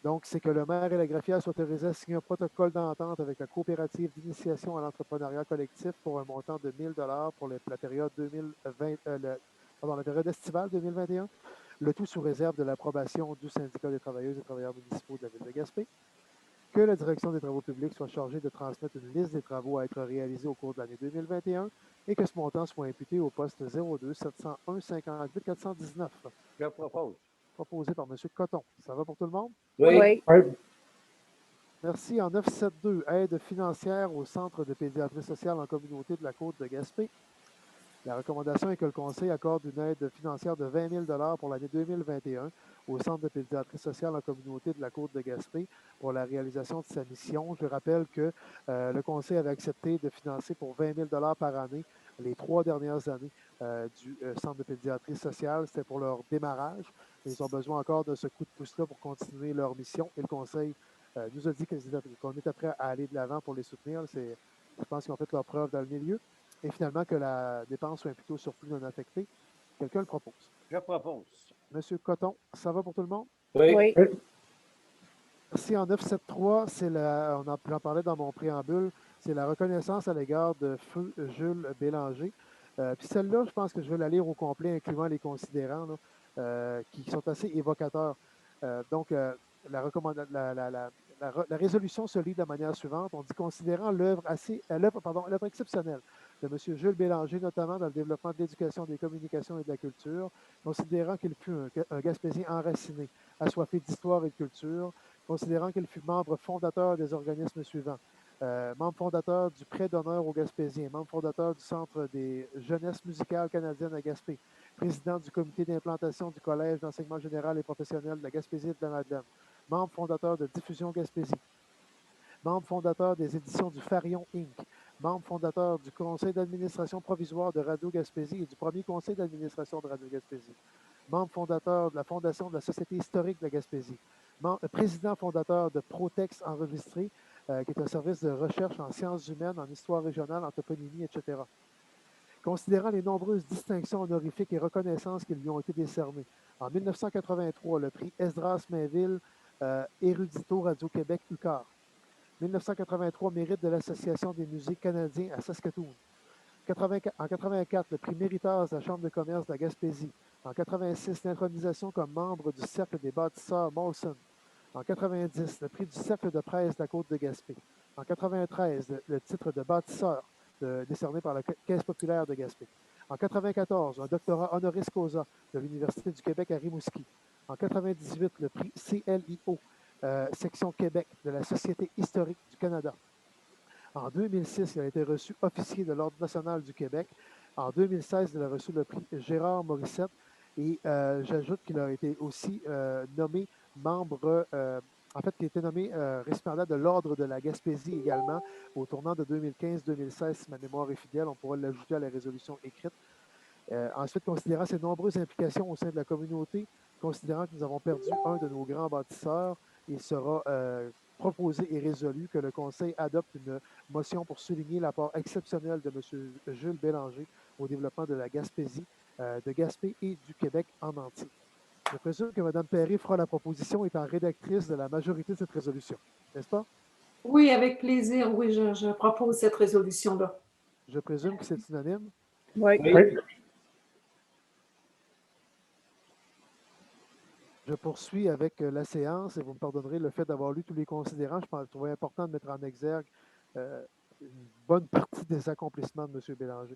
Donc, c'est que le maire et la greffière soient autorisés à signer un protocole d'entente avec la coopérative d'initiation à l'entrepreneuriat collectif pour un montant de 1 000 pour la période 2020, la période estivale 2021. Le tout sous réserve de l'approbation du syndicat des travailleuses et travailleurs municipaux de la ville de Gaspé. Que la direction des travaux publics soit chargée de transmettre une liste des travaux à être réalisés au cours de l'année 2021 et que ce montant soit imputé au poste 02 701 58 419. Je propose. Proposé par M. Coton. Ça va pour tout le monde? Oui. Merci. En 972, aide financière au Centre de pédiatrie sociale en communauté de la Côte de Gaspé. La recommandation est que le Conseil accorde une aide financière de 20 000 pour l'année 2021 au Centre de pédiatrie sociale en communauté de la Côte de Gaspé pour la réalisation de sa mission. Je rappelle que le Conseil avait accepté de financer pour 20 000 par année les 3 dernières années du Centre de pédiatrie sociale. C'était pour leur démarrage. Ils ont besoin encore de ce coup de pouce-là pour continuer leur mission. Et le Conseil nous a dit qu'on était prêt à aller de l'avant pour les soutenir. Je pense qu'ils ont fait leur preuve dans le milieu. Et finalement, que la dépense soit plutôt surplus non affecté. Quelqu'un le propose. Je propose. Monsieur Coton, ça va pour tout le monde? Oui. Merci. En 973, j'en parlais dans mon préambule, c'est la reconnaissance à l'égard de Feu Jules Bélanger. Puis celle-là, je pense que je vais la lire au complet, incluant les considérants là, qui sont assez évocateurs. La résolution se lit de la manière suivante. On dit considérant l'œuvre exceptionnelle de M. Jules Bélanger, notamment dans le développement de l'éducation, des communications et de la culture, considérant qu'il fut un Gaspésien enraciné, assoiffé d'histoire et de culture, considérant qu'il fut membre fondateur des organismes suivants. Membre fondateur du Prêt d'honneur aux Gaspésiens, membre fondateur du Centre des jeunesses musicales canadiennes à Gaspé, président du comité d'implantation du Collège d'enseignement général et professionnel de la Gaspésie et de la Madeleine, membre fondateur de Diffusion Gaspésie, membre fondateur des éditions du Pharion Inc., membre fondateur du conseil d'administration provisoire de Radio-Gaspésie et du premier conseil d'administration de Radio-Gaspésie, membre fondateur de la fondation de la Société historique de la Gaspésie, président fondateur de Protex Enregistré, qui est un service de recherche en sciences humaines, en histoire régionale, en toponymie, etc. Considérant les nombreuses distinctions honorifiques et reconnaissances qui lui ont été décernées. En 1983, le prix Esdras Mainville Érudito Radio-Québec UQAR. 1983, mérite de l'Association des musées canadiens à Saskatoon. En 1984, le prix Mériteur de la Chambre de commerce de la Gaspésie. En 1986, l'intronisation comme membre du Cercle des bâtisseurs Molson. En 1990, le prix du Cercle de presse de la Côte de Gaspé. En 1993, le titre de bâtisseur décerné par la Caisse populaire de Gaspé. En 1994, un doctorat honoris causa de l'Université du Québec à Rimouski. En 1998, le prix CLIO, section Québec de la Société historique du Canada. En 2006, il a été reçu officier de l'Ordre national du Québec. En 2016, il a reçu le prix Gérard Morissette. Et j'ajoute qu'il a été aussi nommé membre, en fait, qu'il a été nommé récipiendaire de l'Ordre de la Gaspésie également au tournant de 2015-2016, si ma mémoire est fidèle. On pourra l'ajouter à la résolution écrite. Ensuite, considérant ses nombreuses implications au sein de la communauté, considérant que nous avons perdu un de nos grands bâtisseurs, il sera proposé et résolu que le Conseil adopte une motion pour souligner l'apport exceptionnel de M. Jules Bélanger au développement de la Gaspésie, de Gaspé et du Québec en entier. Je présume que Mme Perry fera la proposition étant rédactrice de la majorité de cette résolution, n'est-ce pas? Oui, avec plaisir. Oui, je propose cette résolution-là. Je présume que c'est unanime? Oui. Oui. Je poursuis avec la séance et vous me pardonnerez le fait d'avoir lu tous les considérants. Je trouvais important de mettre en exergue une bonne partie des accomplissements de M. Bélanger.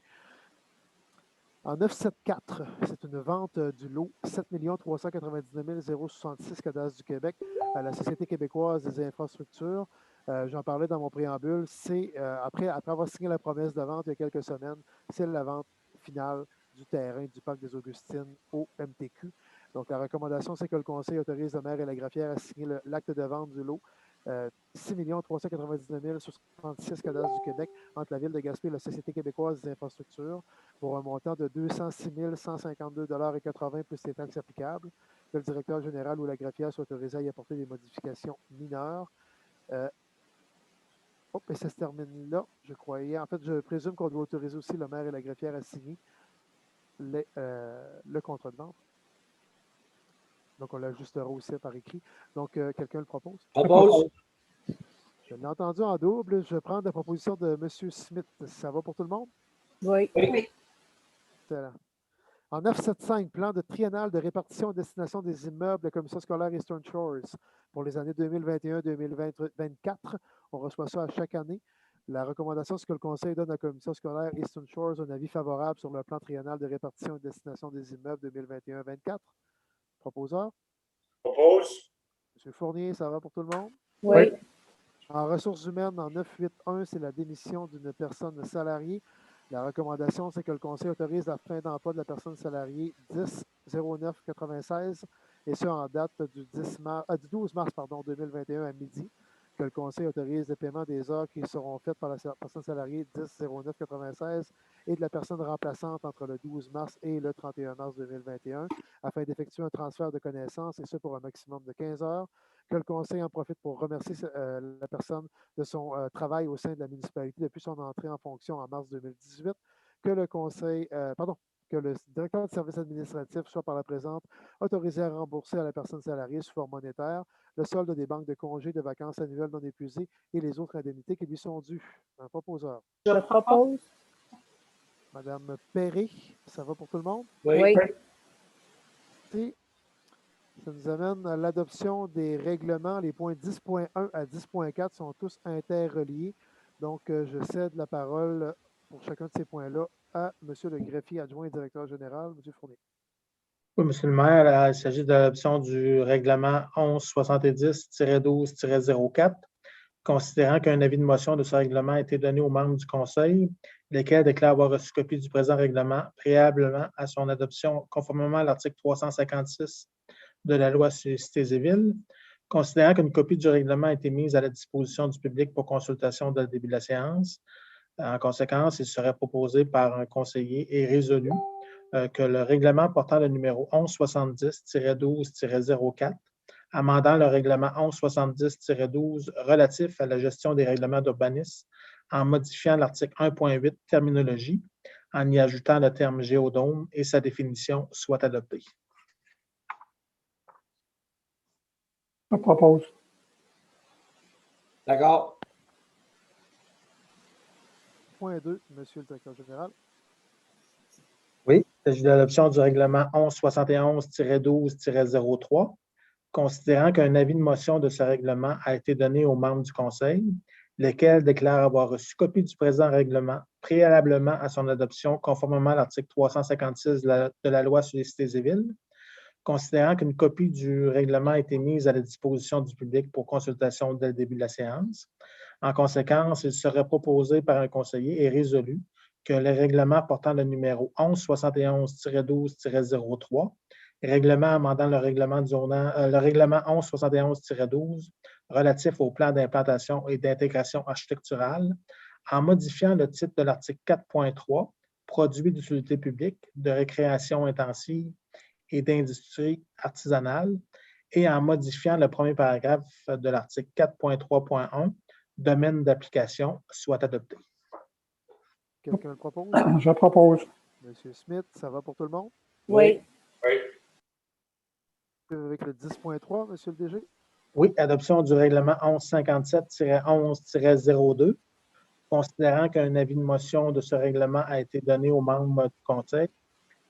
En 974, c'est une vente du lot 7 399 066 cadastres du Québec à la Société québécoise des infrastructures. J'en parlais dans mon préambule. C'est après avoir signé la promesse de vente il y a quelques semaines, c'est la vente finale du terrain du Parc des Augustines au MTQ. Donc, la recommandation, c'est que le Conseil autorise le maire et la greffière à signer l'acte de vente du lot 6 399 066 cadastres du Québec entre la Ville de Gaspé et la Société québécoise des infrastructures pour un montant de 206 152,80 plus les taxes applicables. Que le directeur général ou la greffière soit autorisé à y apporter des modifications mineures. Et ça se termine là, je croyais. En fait, je présume qu'on doit autoriser aussi le maire et la greffière à signer le contrat de vente. Donc, on l'ajustera aussi par écrit. Donc, quelqu'un le propose? Propose. Je l'ai entendu en double. Je prends la proposition de M. Smith. Ça va pour tout le monde? Oui. Oui. Excellent. En 975, plan de triennal de répartition et destination des immeubles de la Commission scolaire Eastern Shores pour les années 2021-2024. On reçoit ça à chaque année. La recommandation, c'est que le Conseil donne à la Commission scolaire Eastern Shores un avis favorable sur le plan triennal de répartition et destination des immeubles 2021-2024. Proposeur? Propose. M. Fournier, ça va pour tout le monde? Oui. En ressources humaines, en 981, c'est la démission d'une personne salariée. La recommandation, c'est que le Conseil autorise la fin d'emploi de la personne salariée 10-09-96, et ce en date du 12 mars 2021 à midi. Que le Conseil autorise le paiement des heures qui seront faites par la personne salariée 10-09-96 et de la personne remplaçante entre le 12 mars et le 31 mars 2021 afin d'effectuer un transfert de connaissances, et ce pour un maximum de 15 heures. Que le Conseil en profite pour remercier la personne de son travail au sein de la municipalité depuis son entrée en fonction en mars 2018. Que le Conseil, que le directeur de service administratif soit par la présente autorisé à rembourser à la personne salariée sous forme monétaire le solde des banques de congés de vacances annuelles non épuisées et les autres indemnités qui lui sont dues. Un proposeur. Je propose. Madame Perré, ça va pour tout le monde? Oui. Merci. Ça nous amène à l'adoption des règlements. Les points 10.1 à 10.4 sont tous interreliés. Donc, je cède la parole pour chacun de ces points-là à M. le greffier adjoint et directeur général, M. Fournier. Oui, M. le maire, il s'agit de l'adoption du règlement 1170-12-04, considérant qu'un avis de motion de ce règlement a été donné aux membres du Conseil, lesquels déclarent avoir reçu copie du présent règlement préalablement à son adoption conformément à l'article 356 de la loi sur les cités et villes, considérant qu'une copie du règlement a été mise à la disposition du public pour consultation dès le début de la séance, En conséquence, il serait proposé par un conseiller et résolu que le règlement portant le numéro 1170-12-04, amendant le règlement 1170-12 relatif à la gestion des règlements d'urbanisme en modifiant l'article 1.8 terminologie, en y ajoutant le terme géodôme et sa définition soit adopté. Je propose. D'accord. Point 2, Monsieur le directeur général. Oui, il s'agit de l'adoption du règlement 1171-12-03, considérant qu'un avis de motion de ce règlement a été donné aux membres du Conseil, lesquels déclarent avoir reçu copie du présent règlement préalablement à son adoption conformément à l'article 356 de la loi sur les cités et villes, considérant qu'une copie du règlement a été mise à la disposition du public pour consultation dès le début de la séance. En conséquence, il serait proposé par un conseiller et résolu que le règlement portant le numéro 1171-12-03, règlement amendant le règlement 1171-12 relatif au plan d'implantation et d'intégration architecturale, en modifiant le titre de l'article 4.3, produits d'utilité publique, de récréation intensive et d'industrie artisanale, et en modifiant le premier paragraphe de l'article 4.3.1, domaine d'application, soit adopté. Quelqu'un le propose? Je propose. Monsieur Smith, ça va pour tout le monde? Oui. Oui. Avec le 10.3, Monsieur le DG? Oui, adoption du règlement 1157-11-02, considérant qu'un avis de motion de ce règlement a été donné aux membres du Conseil,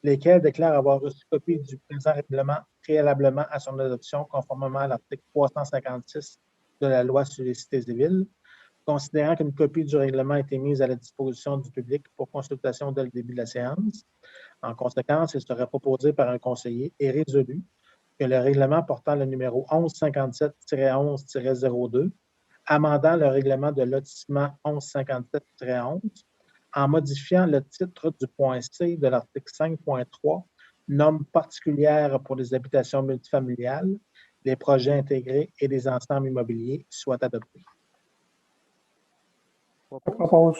lesquels déclarent avoir reçu copie du présent règlement préalablement à son adoption conformément à l'article 356 de la loi sur les cités et villes, considérant qu'une copie du règlement a été mise à la disposition du public pour consultation dès le début de la séance. En conséquence, il serait proposé par un conseiller et résolu que le règlement portant le numéro 1157-11-02, amendant le règlement de lotissement 1157-11, en modifiant le titre du point C de l'article 5.3, normes particulières pour les habitations multifamiliales, les projets intégrés et les ensembles immobiliers, soit adopté. Je propose.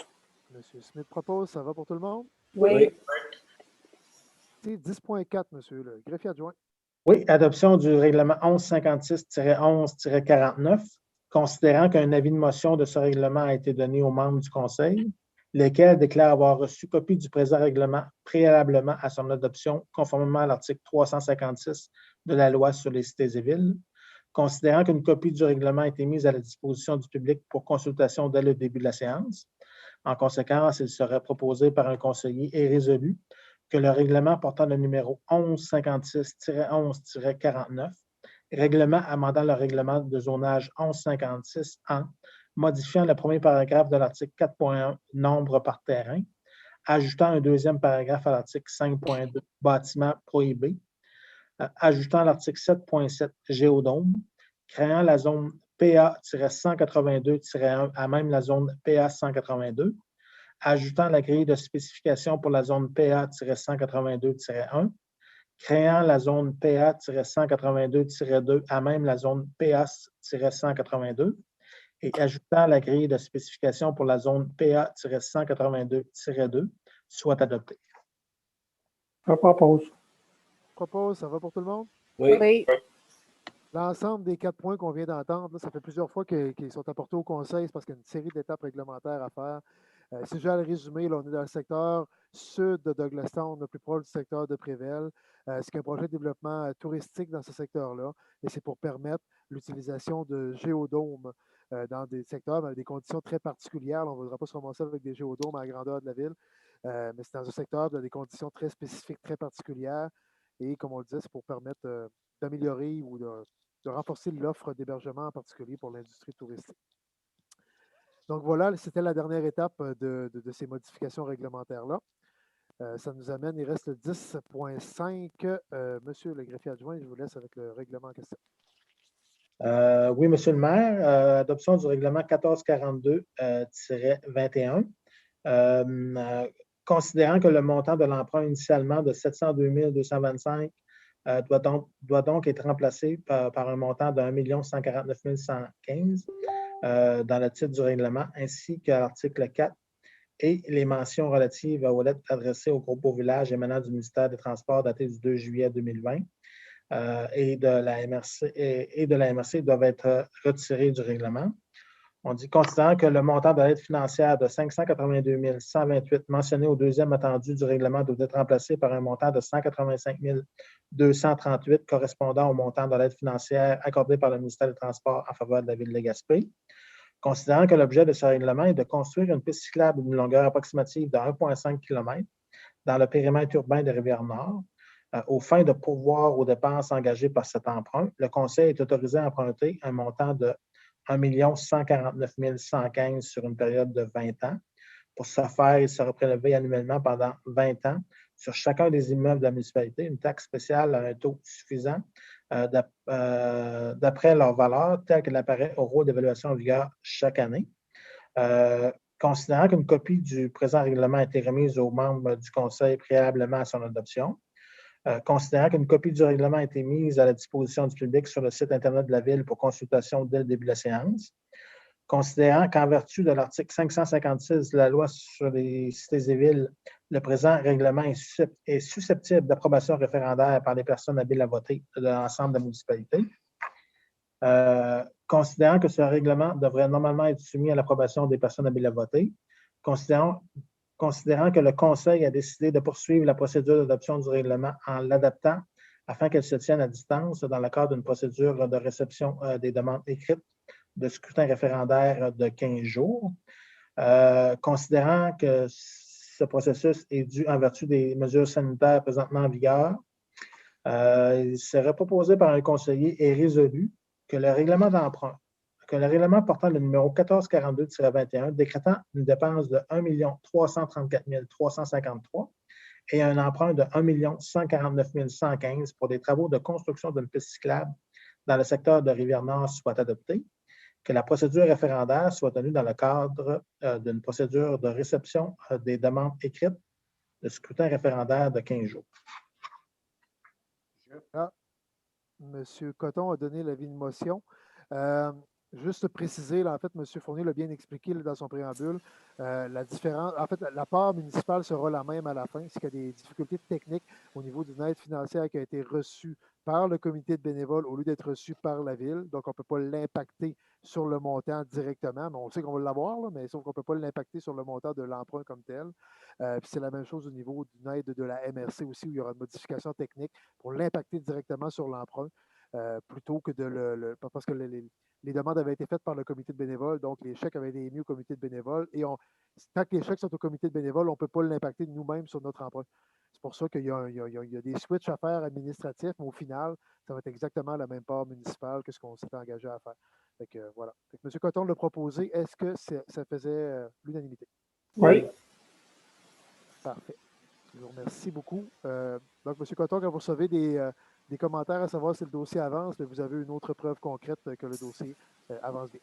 Monsieur Smith propose, ça va pour tout le monde? Oui. C'est 10.4, Monsieur le greffier adjoint. Oui, adoption du règlement 1156-11-49, considérant qu'un avis de motion de ce règlement a été donné aux membres du Conseil, lesquels déclarent avoir reçu copie du présent règlement préalablement à son adoption conformément à l'article 356 de la loi sur les cités et villes, considérant qu'une copie du règlement a été mise à la disposition du public pour consultation dès le début de la séance. En conséquence, il serait proposé par un conseiller et résolu que le règlement portant le numéro 1156-11-49, règlement amendant le règlement de zonage 1156 en modifiant le premier paragraphe de l'article 4.1, nombre par terrain, ajoutant un deuxième paragraphe à l'article 5.2, bâtiment prohibé, ajoutant l'article 7.7, géodôme, créant la zone PA-182-1 à même la zone PA-182, ajoutant la grille de spécification pour la zone PA-182-1, créant la zone PA-182-2 à même la zone PA-182 et ajoutant la grille de spécification pour la zone PA-182-2 soit adopté. Je propose. Propose, ça va pour tout le monde? Oui. Oui. L'ensemble des 4 points qu'on vient d'entendre, ça fait plusieurs fois qu'ils sont apportés au Conseil, c'est parce qu'il y a une série d'étapes réglementaires à faire. Si je vais le résumer, là, on est dans le secteur sud de Douglastown, le plus proche du secteur de Prével. C'est un projet de développement touristique dans ce secteur-là, et c'est pour permettre l'utilisation de géodomes dans des secteurs avec des conditions très particulières. On ne voudra pas se ramasser avec des géodomes à la grandeur de la ville, mais c'est dans un secteur de des conditions très spécifiques, très particulières, et comme on le disait, c'est pour permettre d'améliorer ou de renforcer l'offre d'hébergement en particulier pour l'industrie touristique. Donc voilà, c'était la dernière étape de ces modifications réglementaires-là. Ça nous amène, il reste le 10.5. Monsieur le greffier adjoint, je vous laisse avec le règlement en question. Oui, Monsieur le maire, adoption du règlement 1442-21. Considérant que le montant de l'emprunt initialement de 702 225 doit donc être remplacé par un montant de 1 149 115 dans le titre du règlement, ainsi qu'à l'article 4, et les mentions relatives aux lettres adressées au groupe Beau Village émanant du ministère des Transports datées du 2 juillet 2020 et de la MRC doivent être retirées du règlement. On dit, considérant que le montant de l'aide financière de 582 128 mentionné au deuxième attendu du règlement doit être remplacé par un montant de 185 238 correspondant au montant de l'aide financière accordée par le ministère des Transports en faveur de la ville de Gaspé. Considérant que l'objet de ce règlement est de construire une piste cyclable d'une longueur approximative de 1,5 km dans le périmètre urbain de Rivière-Nord, aux fins de pourvoir aux dépenses engagées par cet emprunt, le Conseil est autorisé à emprunter un montant de 1 149 115 sur une période de 20 ans. Pour ce faire, il sera prélevé annuellement pendant 20 ans sur chacun des immeubles de la municipalité une taxe spéciale à un taux suffisant d'après leur valeur telle qu'elle apparaît au rôle d'évaluation en vigueur chaque année. Considérant qu'une copie du présent règlement a été remise aux membres du Conseil préalablement à son adoption, considérant qu'une copie du règlement a été mise à la disposition du public sur le site Internet de la Ville pour consultation dès le début de la séance, considérant qu'en vertu de l'article 556 de la loi sur les cités et villes, le présent règlement est susceptible d'approbation référendaire par les personnes habiles à voter de l'ensemble de la municipalité, considérant que ce règlement devrait normalement être soumis à l'approbation des personnes habiles à voter, considérant que le Conseil a décidé de poursuivre la procédure d'adoption du règlement en l'adaptant afin qu'elle se tienne à distance dans le cadre d'une procédure de réception des demandes écrites de scrutin référendaire de 15 jours, considérant que ce processus est dû en vertu des mesures sanitaires présentement en vigueur, il serait proposé par un conseiller et résolu que le règlement d'emprunt, que le règlement portant le numéro 1442-21 décrétant une dépense de 1 334 353 et un emprunt de 1 149 115 pour des travaux de construction d'une piste cyclable dans le secteur de Rivière-Nord soit adopté, que la procédure référendaire soit tenue dans le cadre d'une procédure de réception des demandes écrites de scrutin référendaire de 15 jours. M. Coton a donné l'avis de motion. Juste préciser, là, en fait, M. Fournier l'a bien expliqué là, dans son préambule, la différence, en fait, la part municipale sera la même à la fin. S'il y a des difficultés techniques au niveau d'une aide financière qui a été reçue par le comité de bénévoles au lieu d'être reçue par la ville, donc on ne peut pas l'impacter sur le montant directement, mais on sait qu'on va l'avoir, là, mais sauf qu'on ne peut pas l'impacter sur le montant de l'emprunt comme tel. Puis c'est la même chose au niveau d'une aide de la MRC aussi, où il y aura une modification technique pour l'impacter directement sur l'emprunt, plutôt que de parce que les demandes avaient été faites par le comité de bénévoles, donc les chèques avaient été émis au comité de bénévoles. Et tant que les chèques sont au comité de bénévoles, on ne peut pas l'impacter nous-mêmes sur notre emprunt. C'est pour ça qu'il y a des switches à faire administratifs, mais au final, ça va être exactement la même part municipale que ce qu'on s'était engagé à faire. Fait que, voilà. Fait que M. Coton l'a proposé. Est-ce que ça faisait l'unanimité? Oui. Parfait. Je vous remercie beaucoup. Donc, M. Coton, quand vous recevez des commentaires à savoir si le dossier avance, mais vous avez une autre preuve concrète que le dossier avance bien.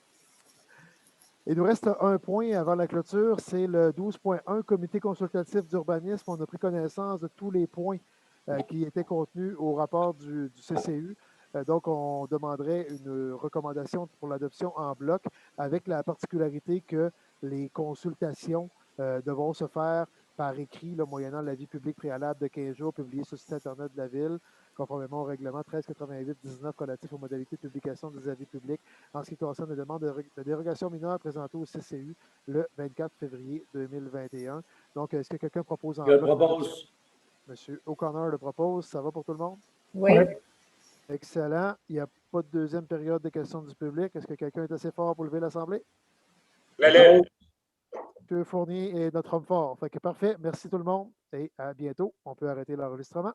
Il nous reste un point avant la clôture, c'est le 12.1, comité consultatif d'urbanisme. On a pris connaissance de tous les points qui étaient contenus au rapport du CCU. Donc, on demanderait une recommandation pour l'adoption en bloc avec la particularité que les consultations devront se faire par écrit, là, moyennant l'avis public préalable de 15 jours publié sur le site Internet de la Ville, conformément au règlement 1388-19 relatif aux modalités de publication des avis publics en ce qui concerne les demandes de dérogation mineure présentées au CCU le 24 février 2021. Donc, est-ce que quelqu'un propose en bloc? Je propose. M. O'Connor le propose. Ça va pour tout le monde? Oui. Excellent. Il n'y a pas de deuxième période de questions du public. Est-ce que quelqu'un est assez fort pour lever l'Assemblée? Lève. M. Fournier est notre homme fort. Fait que parfait. Merci tout le monde et à bientôt. On peut arrêter l'enregistrement.